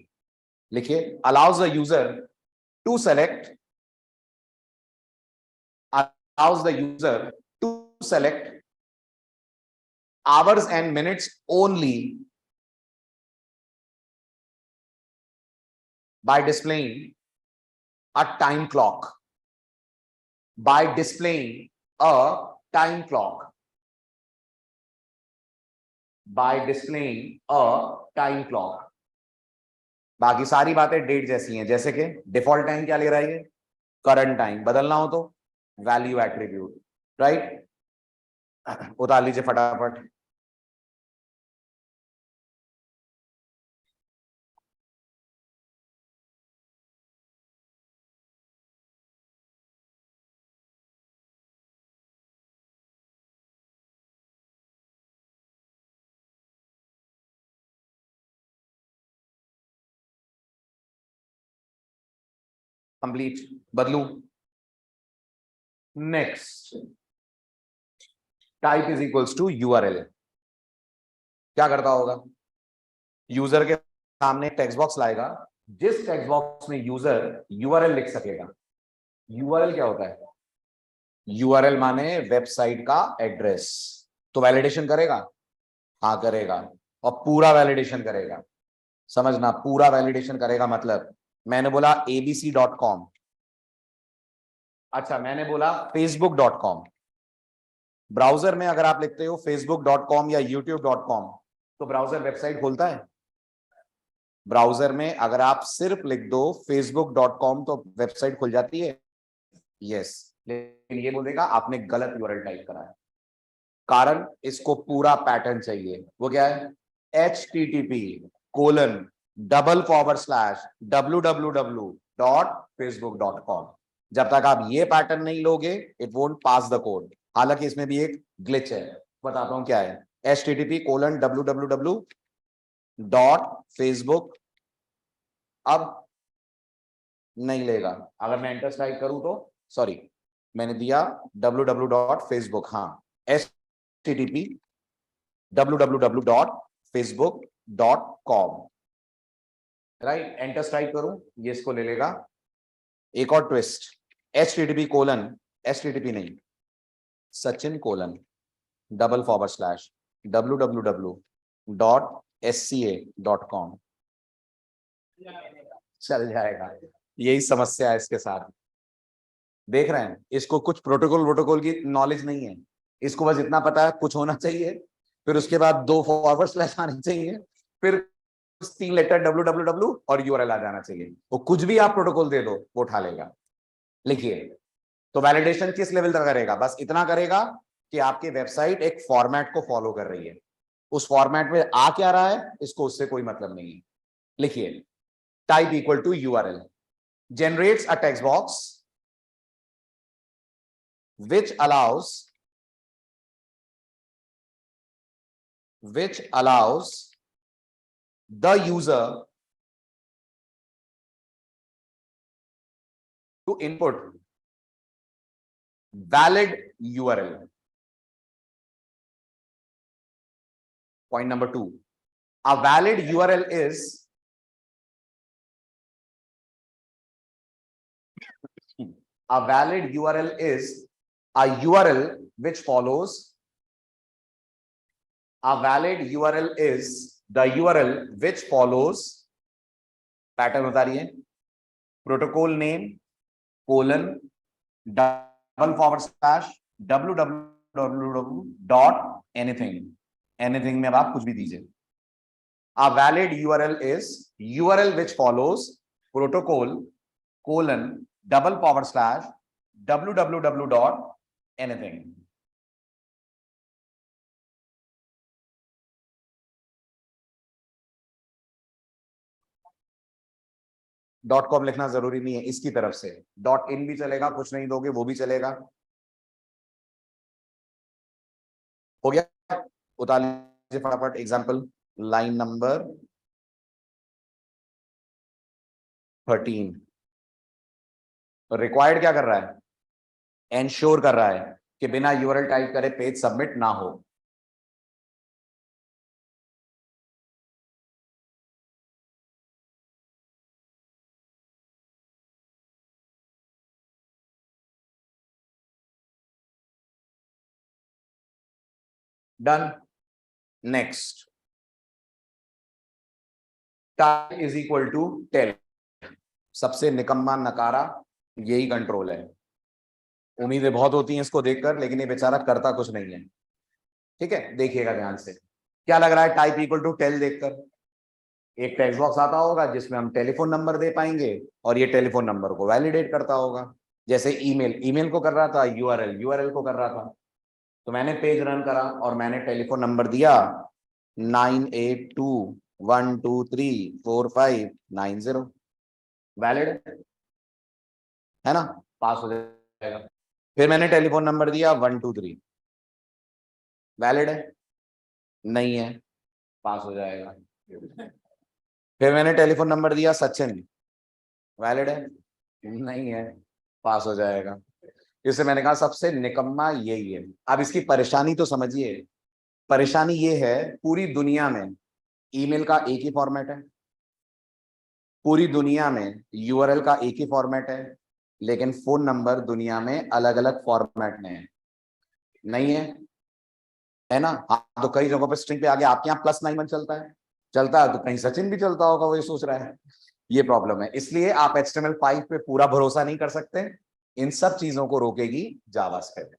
लिखिए allows the user to select, allows the user to select hours and minutes only by displaying a time clock, by displaying a time clock, by displaying a time clock। बाकी सारी बातें डेट जैसी हैं, जैसे कि डिफॉल्ट टाइम क्या ले रहा है ये, करंट टाइम, बदलना हो तो वैल्यू एट्रीब्यूट, राइट। उतार लीजिए फटाफट। कंप्लीट, बदलू। Next type is equals to URL। क्या करता होगा, यूजर के सामने टेक्स्ट बॉक्स लाएगा, जिस टेक्स्ट बॉक्स में यूजर URL लिख सकेगा। URL क्या होता है? URL माने वेबसाइट का एड्रेस। तो वैलिडेशन करेगा, हाँ करेगा, और पूरा वैलिडेशन करेगा। समझना, पूरा वैलिडेशन करेगा मतलब मैंने बोला abc.com, अच्छा मैंने बोला facebook.com। ब्राउजर में अगर आप लिखते हो facebook.com या youtube.com तो ब्राउजर वेबसाइट खोलता है? ब्राउजर में अगर आप सिर्फ लिख दो facebook.com तो वेबसाइट खुल जाती है? यस, लेकिन ये बोलेगा आपने गलत URL टाइप करा है। कारण इसको पूरा पैटर्न चाहिए, वो क्या है, http://www.facebook.com। जब तक आप ये पैटर्न नहीं लोगे it won't pass the code. हालांकि इसमें भी एक ग्लिच है, बताता हूं क्या है। http://www.facebook अब नहीं लेगा। अगर मैं एंटर टाइप करूं तो सॉरी मैंने दिया www.facebook, हाँ http://www.facebook.com, राइट। एंटर टाइप करूं ये इसको ले लेगा। एक और ट्विस्ट, http नहीं, sachin://www.sca.com चल जाएगा। यही समस्या है इसके साथ, देख रहे हैं। इसको कुछ प्रोटोकॉल की नॉलेज नहीं है, इसको बस इतना पता है कुछ होना चाहिए, फिर उसके बाद 2 फॉरवर्ड स्लैश आनी चाहिए, फिर 3 लेटर www और यूआरएल आ जाना चाहिए। वो कुछ भी आप प्रोटोकॉल दे दो वो उठा लेगा। लिखिए, तो वैलिडेशन किस लेवल तक करेगा? बस इतना करेगा कि आपकी वेबसाइट एक फॉर्मेट को फॉलो कर रही है। उस फॉर्मेट में आ क्या रहा है इसको उससे कोई मतलब नहीं है। लिखिए, type equal to URL generates a text box which allows the user to input valid URL. Point number 2, a valid URL is a URL which follows. A valid URL is the URL which follows pattern बता रही है, प्रोटोकॉल नेम कोलन $www.anything में अब आप कुछ भी दीजिए। A valid URL is URL which follows protocol $www.anything। .com लिखना जरूरी नहीं है, इसकी तरफ से .in भी चलेगा, कुछ नहीं दोगे वो भी चलेगा। हो गया, उतार लीजिए फटाफट एग्जाम्पल, लाइन नंबर 13। रिक्वायर्ड क्या कर रहा है? एंश्योर कर रहा है कि बिना यूआरएल टाइप करे पेज सबमिट ना हो। Done. Next, type is equal to tel. सबसे निकम्मा नकारा यही कंट्रोल है। उम्मीदें बहुत होती हैं इसको देखकर, लेकिन ये बेचारा करता कुछ नहीं है। ठीक है, देखिएगा ध्यान से। क्या लग रहा है टाइप इक्वल टू टेल देखकर? एक टेक्स्ट बॉक्स आता होगा जिसमें हम टेलीफोन नंबर दे पाएंगे और ये टेलीफोन नंबर को वैलिडेट करता होगा। जैसे ईमेल को कर रहा था, यूआरएल को कर रहा था। तो मैंने पेज रन करा और मैंने टेलीफोन नंबर दिया 9821234590, वैलिड है ना, पास हो जाएगा। फिर मैंने टेलीफोन नंबर दिया 123, वैलिड है? नहीं है, पास हो जाएगा। फिर मैंने टेलीफोन नंबर दिया सचिन, वैलिड है? नहीं है, पास हो जाएगा। इससे मैंने कहा सबसे निकम्मा यही है। अब इसकी परेशानी तो समझिए। परेशानी ये है, पूरी दुनिया में ईमेल का एक ही फॉर्मेट है, पूरी दुनिया में यूआरएल का एक ही फॉर्मेट है, लेकिन फोन नंबर दुनिया में अलग अलग फॉर्मेट में है। नहीं है ना? हाँ, तो कई जगहों पर स्ट्रिंग पे आगे आपके यहाँ +91 चलता है, तो कहीं सचिन भी चलता होगा, वो ये सोच रहा है। ये प्रॉब्लम है। इसलिए आप HTML5 पे पूरा भरोसा नहीं कर सकते। इन सब चीजों को रोकेगी जावास्क्रिप्ट।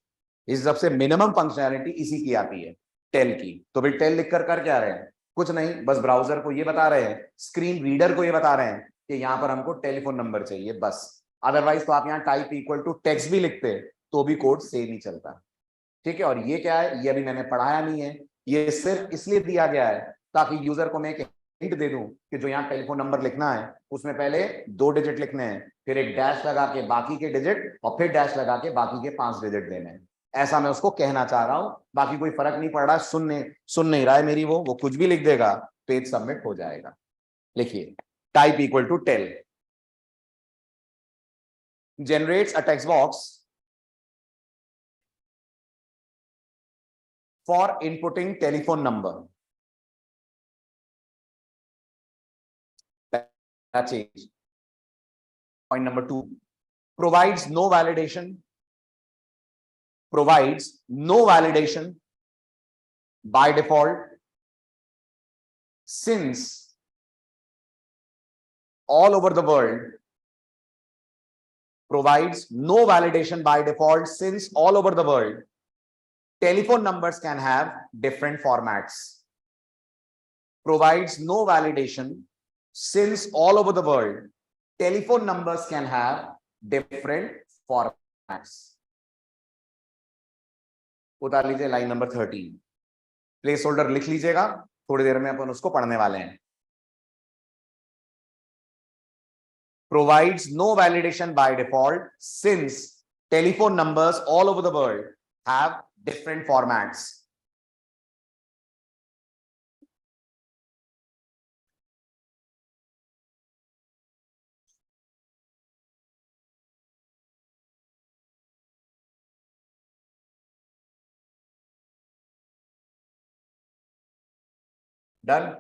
इस सबसे मिनिमम फंक्शनैलिटी इसी की आती है, टेल की। तो भाई टेल लिखकर कर क्या रहे हैं? कुछ नहीं, बस ब्राउजर को ये बता रहे हैं, स्क्रीन रीडर को ये बता रहे हैं कि यहाँ पर हमको टेलीफोन नंबर चाहिए, बस। अदरवाइज तो आप यहाँ टाइप इक्वल टू टेक्स्ट भी लिखते तो भी कोड सेम ही चलता। ठीक है, और ये क्या है, ये अभी मैंने पढ़ाया नहीं है, ये सिर्फ इसलिए दिया गया है ताकि यूजर को मैं हिंट दे दूं कि जो यहाँ टेलीफोन नंबर लिखना है उसमें पहले 2 डिजिट लिखने हैं, फिर एक डैश लगा के बाकी के डिजिट, और फिर डैश लगा के बाकी के 5 डिजिट देने हैं। ऐसा मैं उसको कहना चाह रहा हूं, बाकी कोई फर्क नहीं पड़ रहा है, सुन नहीं रहा है मेरी, वो कुछ भी लिख देगा, पेज सबमिट हो जाएगा। लिखिए, type equal to tel generates a text box for inputting telephone number. That change. Point number 2, provides no validation by default, since all over the world provides no validation by default since all over the world telephone numbers can have different formats. Provides no validation since all over the world telephone numbers can have different formats. उतार लीजिए लाइन नंबर 13, प्लेस होल्डर लिख लीजिएगा, थोड़ी देर में अपन उसको पढ़ने वाले हैं। Provides no validation by default since telephone numbers all over the world have different formats. Done?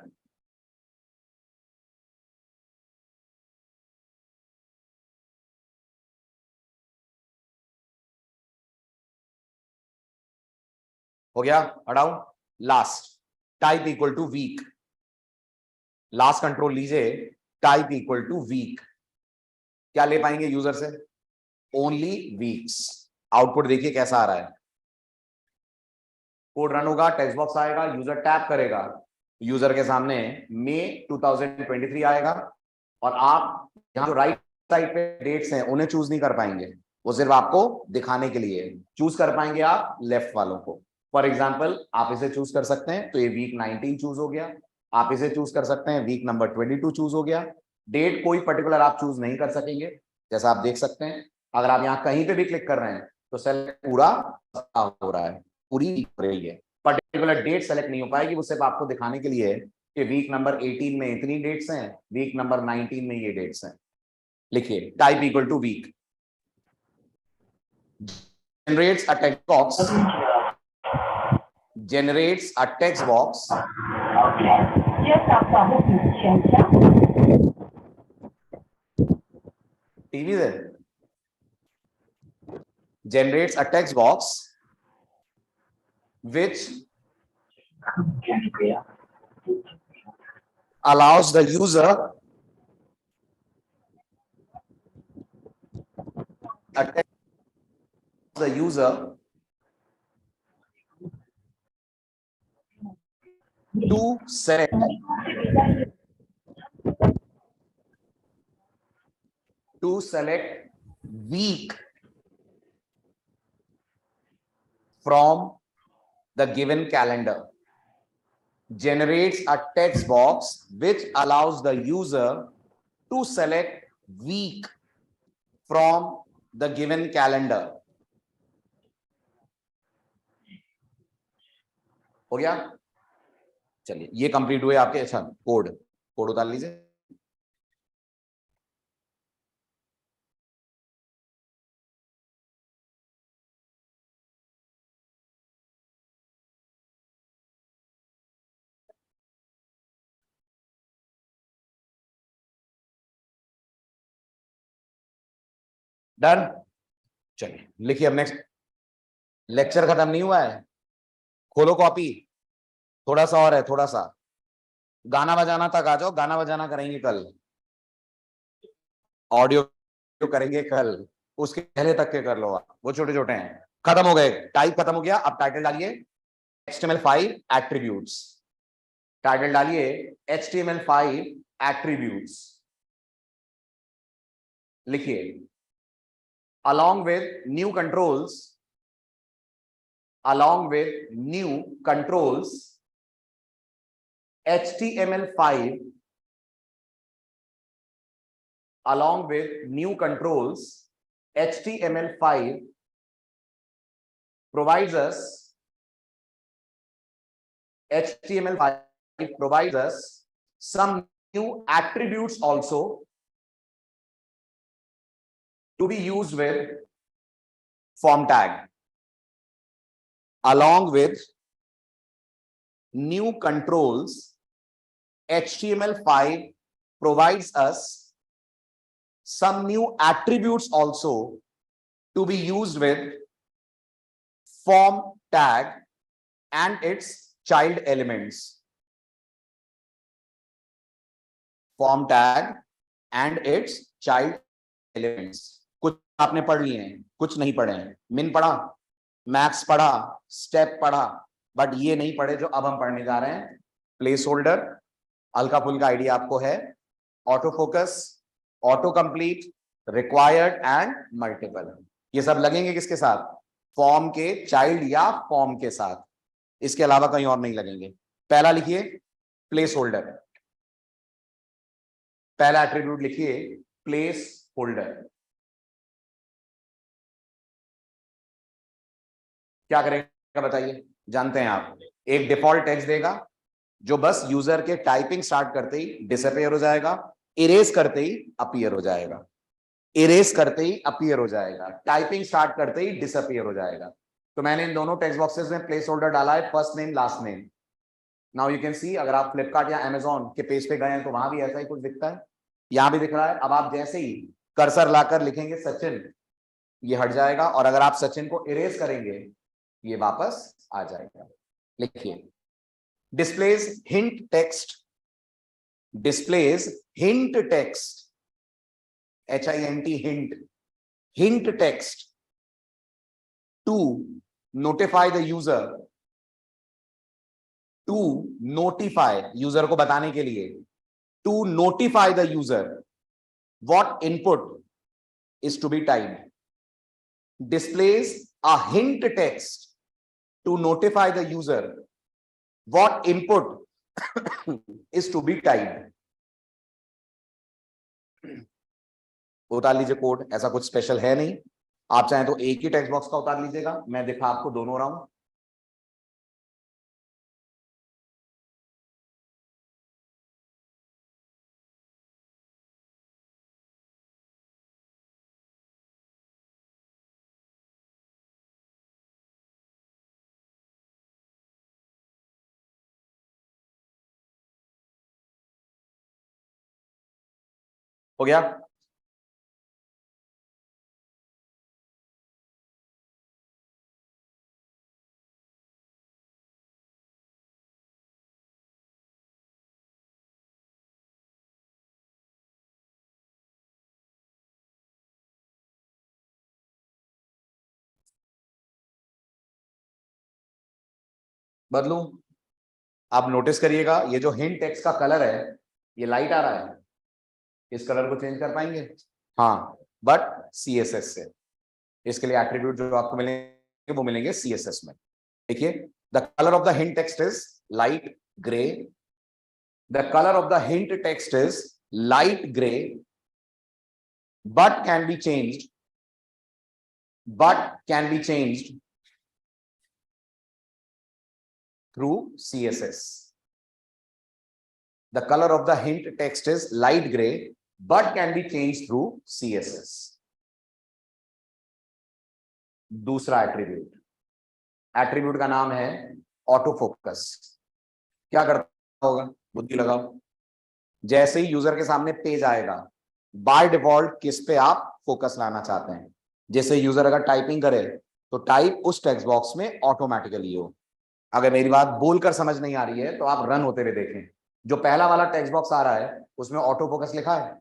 हो गया, हटाओ। Last, type equal to week. Last control लीजिए, टाइप इक्वल टू वीक। क्या ले पाएंगे यूजर से? Only weeks. आउटपुट देखिए कैसा आ रहा है। कोड रन होगा, टेक्स्ट बॉक्स आएगा, यूजर टैप करेगा, यूजर के सामने मई 2023 आएगा, और आप यहाँ जो राइट साइड पे डेट्स हैं उन्हें चूज नहीं कर पाएंगे, वो सिर्फ आपको दिखाने के लिए चूज कर पाएंगे आप लेफ्ट वालों को। फॉर एग्जाम्पल आप इसे चूज कर सकते हैं, तो ये वीक 19 चूज हो गया। आप इसे चूज कर सकते हैं, वीक नंबर 22 चूज हो गया। डेट कोई पर्टिकुलर आप चूज नहीं कर सकेंगे, जैसा आप देख सकते हैं। अगर आप यहाँ कहीं पे भी क्लिक कर रहे हैं तो सेलेक्ट पूरा हो रहा है, पूरी हो रही है। पर्टिकुलर डेट सेलेक्ट नहीं हो पाएगी, वो सिर्फ आपको दिखाने के लिए है कि वीक नंबर 18 में इतनी डेट्स हैं, वीक नंबर 19 में ये डेट्स हैं। लिखिए, type equal to week, generates a text box, generates a text box TV है, generates a text box which allows the user to select week from the given calendar. Generates a text box which allows the user to select week from the given calendar. हो गया? चलिए, ये कंप्लीट हुए आपके। अच्छा, कोड उतार लीजिए। डन? चलिए लिखिए, अब नेक्स्ट। लेक्चर खत्म नहीं हुआ है, खोलो कॉपी, थोड़ा सा और है, थोड़ा सा। गाना बजाना तक आ जाओ, गाना बजाना करेंगे कल, ऑडियो करेंगे कल, उसके पहले तक के कर लो आप, वो छोटे छोटे हैं। खत्म हो गए, टाइप खत्म हो गया। अब टाइटल डालिए HTML5 एट्रीब्यूट्स। टाइटल डालिए HTML5 एट्रीब्यूट्स। लिखिए, along with new controls, HTML5 along with new controls, HTML5 provides us some new attributes also to be used with form tag. Along with new controls, HTML5 provides us some new attributes also to be used with form tag and its child elements. Form tag and its child elements. कुछ आपने पढ़ लिए हैं, कुछ नहीं पढ़े हैं. मिन पढ़ा, मैक्स पढ़ा, स्टेप पढ़ा, बट ये नहीं पढ़े जो अब हम पढ़ने जा रहे हैं. प्लेस होल्डर, हल्का फुल्का आइडिया आपको है. Auto focus, auto complete, required and multiple, ये सब लगेंगे किसके साथ? फॉर्म के चाइल्ड या फॉर्म के साथ. इसके अलावा कहीं और नहीं लगेंगे. पहला लिखिए प्लेस होल्डर. पहला एट्रीब्यूट लिखिए प्लेस होल्डर. क्या करेगा बताइए? जानते हैं आप? एक डिफॉल्ट टेक्स्ट देगा जो बस यूजर के टाइपिंग स्टार्ट करते ही डिसअपीयर हो जाएगा, इरेज करते ही अपीयर हो जाएगा, इरेज करते ही अपीयर हो जाएगा, टाइपिंग स्टार्ट करते ही डिसअपीयर हो जाएगा. तो मैंने इन दोनों टेक्स्ट बॉक्सेस में प्लेस होल्डर डाला है, first name last name. Now you can see, अगर आप फ्लिपकार्ट या अमेजॉन के पेज पे गए हैं तो वहां भी ऐसा ही कुछ दिखता है, यहां भी दिख रहा है. अब आप जैसे ही कर्सर लाकर लिखेंगे सचिन, ये हट जाएगा, और अगर आप सचिन को इरेज करेंगे ये वापस आ जाएगा. लिखिए displays hint text, displays hint text, HINT, hint, hint text to notify the user, to notify user को बताने के लिए, to notify the user what input is to be typed. Displays a hint text to notify the user what input is to be typed. उतार लीजिए कोड, ऐसा कुछ स्पेशल है नहीं. आप चाहें तो एक ही टेक्स्ट बॉक्स का उतार लीजिएगा, मैं दिखा आपको दोनों रहा हूं. हो गया? बदलू? आप नोटिस करिएगा ये जो हिंट टेक्स्ट का कलर है ये लाइट आ रहा है. इस कलर को चेंज कर पाएंगे? हाँ, बट CSS से. इसके लिए एट्रीब्यूट जो आपको मिलेंगे वो मिलेंगे CSS में. देखिए the colour of the hint text is light grey. The colour of the hint text is light grey, but can be changed, through CSS. The color of the hint text is light gray, but can be changed through CSS. दूसरा एट्रीब्यूट का नाम है ऑटो फोकस. क्या करता होगा? बुद्धि लगाओ. जैसे ही यूजर के सामने पेज आएगा, बाय डिफॉल्ट किस पे आप फोकस लाना चाहते हैं? जैसे यूजर अगर टाइपिंग करे तो टाइप उस टेक्स्ट बॉक्स में ऑटोमेटिकली हो. अगर मेरी बात बोलकर समझ नहीं आ रही है तो आप रन होते हुए देखें. जो पहला वाला टेक्स्ट बॉक्स आ रहा है उसमें ऑटो फोकस लिखा है,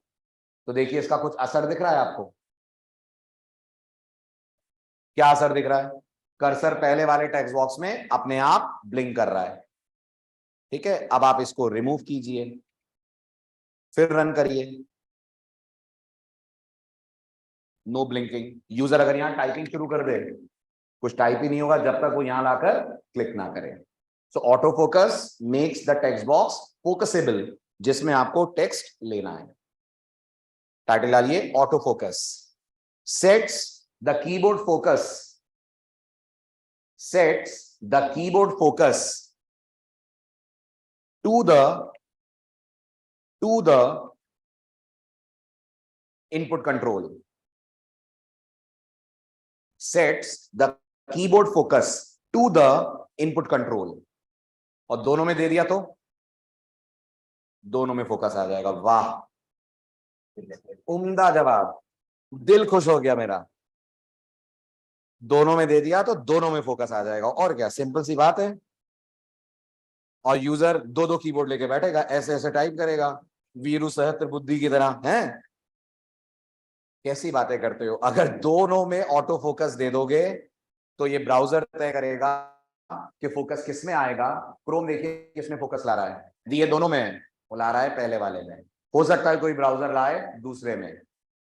तो देखिए इसका कुछ असर दिख रहा है आपको? क्या असर दिख रहा है? कर्सर पहले वाले टेक्स्ट बॉक्स में अपने आप ब्लिंक कर रहा है. ठीक है, अब आप इसको रिमूव कीजिए, फिर रन करिए. No blinking. यूजर अगर यहां टाइपिंग शुरू कर दे, कुछ टाइप ही नहीं होगा जब तक वो यहां लाकर क्लिक ना करे. So autofocus makes the text box focusable, जिसमें आपको टेक्स्ट लेना है. टाइटल डालिए autofocus. Sets the keyboard focus, sets the keyboard focus to the input control, sets the keyboard focus to the input control. और दोनों में दे दिया तो दोनों में फोकस आ जाएगा। वाह, उम्दा जवाब, दिल खुश हो गया मेरा। दोनों में दे दिया तो दोनों में फोकस आ जाएगा, और क्या, सिंपल सी बात है। और यूजर दो दो कीबोर्ड लेके बैठेगा, ऐसे ऐसे टाइप करेगा वीरू सहस्त्र बुद्धि की तरह, हैं? कैसी बातें करते हो? अगर दोनों में ऑटो फोकस दे दोगे तो ये ब्राउजर तय करेगा कि फोकस किस में आएगा। क्रोम देखिए किसमें फोकस ला रहा है, दिए दोनों में, वो ला रहा है पहले वाले में। हो सकता है कोई ब्राउजर लाए दूसरे में,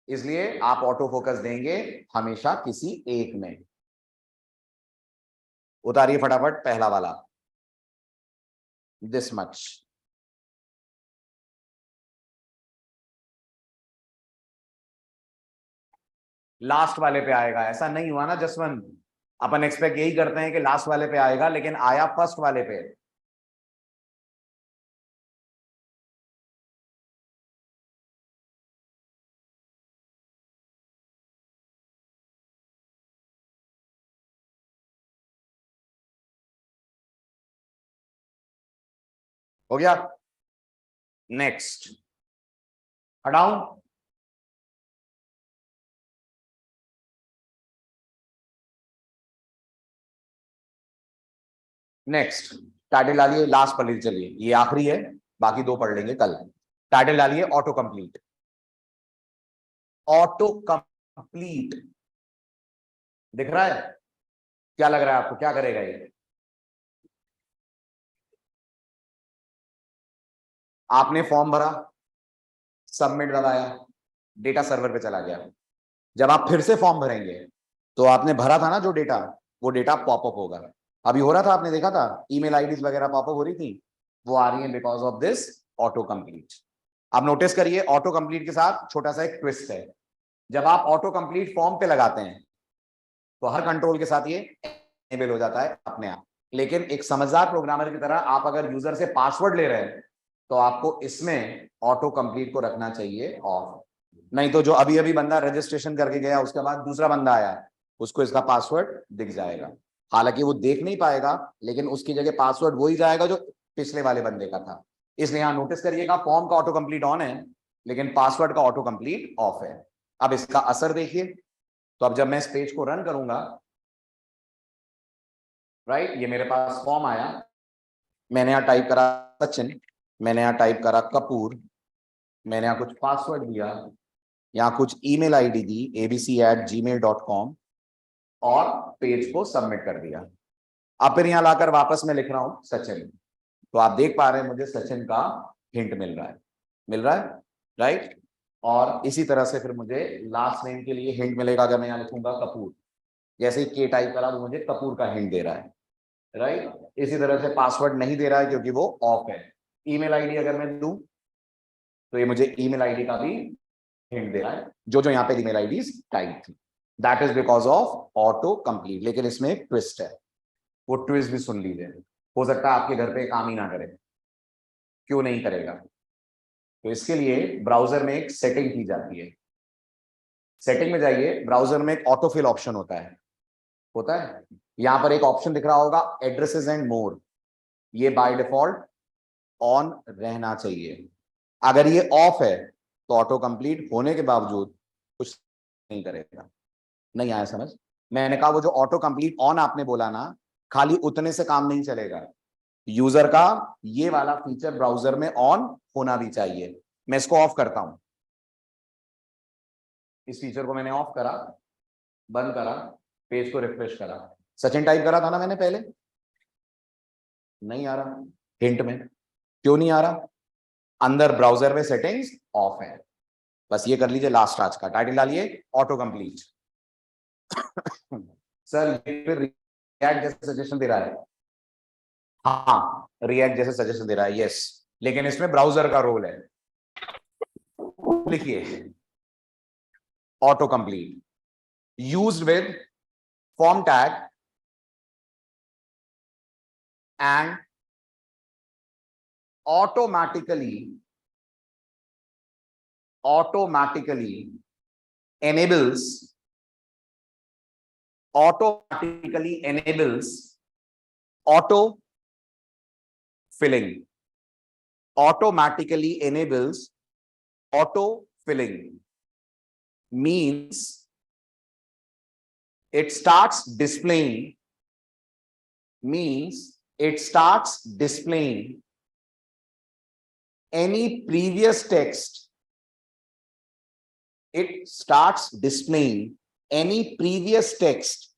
इसलिए आप ऑटो फोकस देंगे हमेशा किसी एक में। उतारिए फटाफट पहला वाला, दिस मच। लास्ट वाले पे आएगा, ऐसा नहीं हुआ ना जसवंत? अपन एक्सपेक्ट यही करते हैं कि लास्ट वाले पे आएगा, लेकिन आया फर्स्ट वाले पे। हो गया? नेक्स्ट, हटाऊं? नेक्स्ट, टाइटल डालिए, लास्ट पढ़ लीजिए, चलिए ये आखिरी है, बाकी दो पढ़ लेंगे कल। टाइटल डालिए ऑटो कंप्लीट। ऑटो कंप्लीट दिख रहा है? क्या लग रहा है आपको, क्या करेगा ये? आपने फॉर्म भरा, सबमिट दबाया, डेटा सर्वर पे चला गया। जब आप फिर से फॉर्म भरेंगे तो आपने भरा था ना जो डेटा, वो डेटा पॉपअप होगा। अभी हो रहा था, आपने देखा था ईमेल आईडीज वगैरह पॉपअप हो रही थी, वो आ रही है because of this auto complete. आप नोटिस करिए ऑटो कंप्लीट के साथ छोटा सा एक ट्विस्ट है। जब आप ऑटो कंप्लीट फॉर्म पे लगाते हैं तो हर कंट्रोल के साथ ये एनेबल हो जाता है अपने आप। लेकिन एक समझदार प्रोग्रामर की तरह आप अगर यूजर से पासवर्ड ले रहे हैं तो आपको इसमें ऑटो कंप्लीट को रखना चाहिए ऑफ। नहीं तो जो अभी अभी बंदा रजिस्ट्रेशन करके गया उसके बाद दूसरा बंदा आया, उसको इसका पासवर्ड दिख जाएगा। हालांकि वो देख नहीं पाएगा, लेकिन उसकी जगह पासवर्ड वही जाएगा जो पिछले वाले बंदे का था। इसलिए यहां नोटिस करिएगा फॉर्म का ऑटो कंप्लीट ऑन है, लेकिन पासवर्ड का ऑटो कंप्लीट ऑफ है। अब इसका असर देखिए। तो अब जब मैं इस पेज को रन करूंगा, राइट, ये मेरे पास फॉर्म आया, मैंने यहां टाइप करा सचिन, मैंने यहां टाइप करा कपूर, मैंने यहां कुछ पासवर्ड दिया, यहाँ कुछ ईमेल आईडी दी abc@gmail.com और पेज को सबमिट कर दिया। अब फिर यहाँ लाकर वापस मैं लिख रहा हूं सचिन, तो आप देख पा रहे हैं मुझे सचिन का हिंट मिल रहा है, मिल रहा है, राइट। और इसी तरह से फिर मुझे लास्ट नेम के लिए हिंट मिलेगा, अगर मैं यहाँ लिखूंगा कपूर, जैसे ही के टाइप करा तो मुझे कपूर का हिंट दे रहा है, राइट। इसी तरह से पासवर्ड नहीं दे रहा है क्योंकि वो ऑफ है। ईमेल आईडी अगर मैं दूं तो ये मुझे ईमेल आईडी का भी हिंट दे रहा है, जो जो यहाँ पे ईमेल आईडीज टाइप थी। That is because of auto complete. लेकिन इसमें एक ट्विस्ट है, वो ट्विस्ट भी सुन लीजिए। हो सकता है आपके घर पे काम ही ना करे। क्यों नहीं करेगा? तो इसके लिए ब्राउजर में एक सेटिंग की जाती है। सेटिंग में जाइए, ब्राउजर में एक ऑटोफिल ऑप्शन होता है। यहां पर एक ऑप्शन दिख रहा होगा एड्रेसेस एंड मोर, ये बाय डिफॉल्ट ऑन रहना चाहिए। अगर ये ऑफ है तो ऑटो कंप्लीट होने के बावजूद कुछ नहीं करेगा। नहीं आया समझ? मैंने कहा वो जो ऑटो कंप्लीट ऑन आपने बोला ना, खाली उतने से काम नहीं चलेगा, यूजर का ये वाला फीचर ब्राउजर में ऑन होना भी चाहिए। मैं इसको ऑफ करता हूं, इस फीचर को मैंने ऑफ करा, बंद करा, पेज को रिफ्रेश करा, सचिन टाइप करा था ना मैंने पहले, नहीं आ रहा हिंट में। क्यों नहीं आ रहा? अंदर ब्राउजर में सेटिंग्स ऑफ है। बस ये कर लीजिए लास्ट आज का। टाइटल डालिए ऑटो कंप्लीट। सर ये फिर रिएक्ट जैसे सजेशन दे रहा है। हाँ, रिएक्ट जैसे सजेशन दे रहा है, यस, लेकिन इसमें ब्राउजर का रोल है। लिखिए autocomplete used with form tag and automatically enables auto filling. Automatically enables auto filling means it starts displaying any previous text. It starts displaying any previous text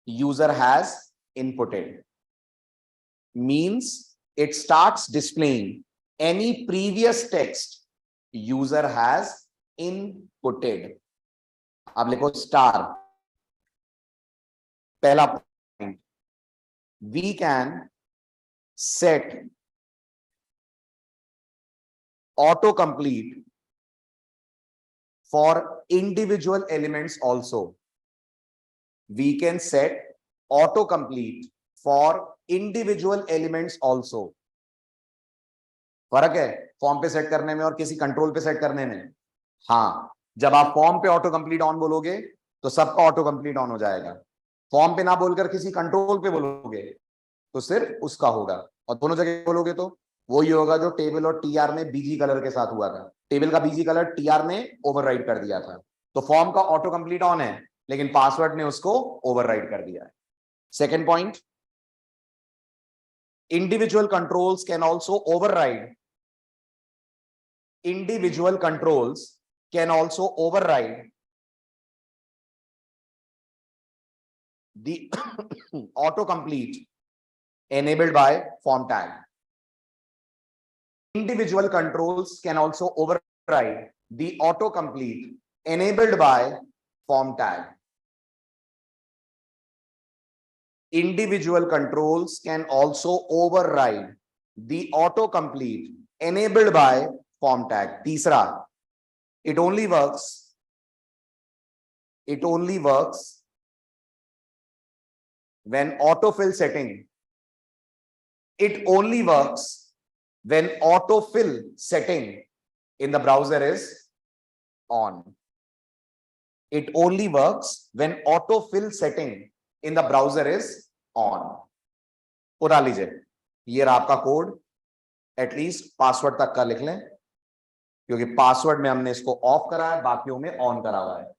user has inputted. Means it starts displaying any previous text user has inputted. अब लिखो स्टार. पहला point, we can set autocomplete for individual elements also. We can set autocomplete for individual elements also. फर्क है फॉर्म पे सेट करने में और किसी कंट्रोल पे सेट करने में. हाँ, जब आप फॉर्म पे ऑटो कंप्लीट ऑन बोलोगे तो सबका ऑटो कंप्लीट ऑन हो जाएगा. फॉर्म पे ना बोलकर किसी कंट्रोल पे बोलोगे तो सिर्फ उसका होगा. और दोनों जगह बोलोगे तो वो ही होगा जो टेबल और टीआर में बीजी कलर के साथ हुआ था. टेबल का बीजी कलर टीआर ने ओवरराइड कर दिया था. तो फॉर्म का ऑटो कंप्लीट ऑन है लेकिन पासवर्ड ने उसको ओवरराइड कर दिया है. Second point, individual controls can also override. Individual controls can also override the autocomplete enabled by form tag. Individual controls can also override the autocomplete enabled by form tag. Individual controls can also override the autocomplete enabled by form tag. तीसरा, it only works when autofill setting. It only works when autofill setting in the browser is on. It only works when autofill setting in the browser is on. उठा लीजिए, ये रहा आपका कोड. एटलीस्ट पासवर्ड तक का लिख लें क्योंकि पासवर्ड में हमने इसको ऑफ करा है, बाकियों में ऑन करा हुआ है.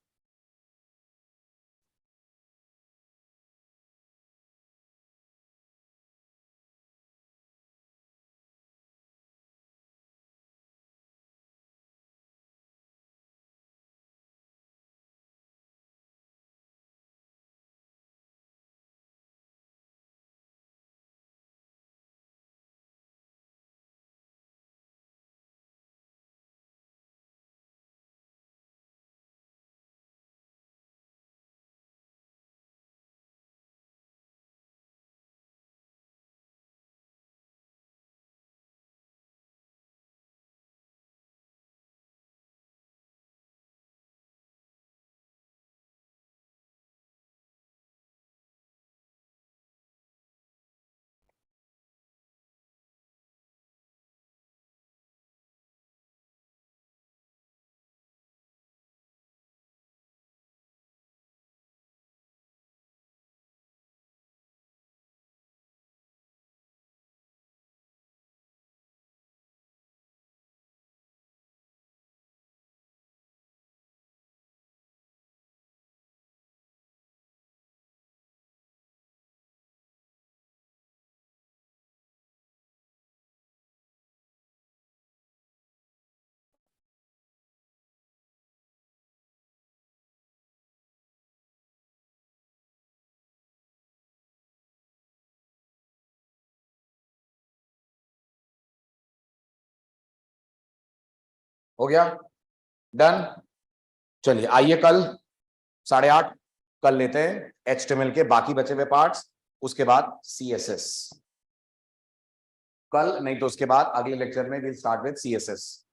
हो गया, डन. चलिए आइए कल 8:30 कल लेते हैं HTML के बाकी बचे हुए पार्ट्स, उसके बाद CSS. कल नहीं तो उसके बाद अगले लेक्चर में विल स्टार्ट विद CSS.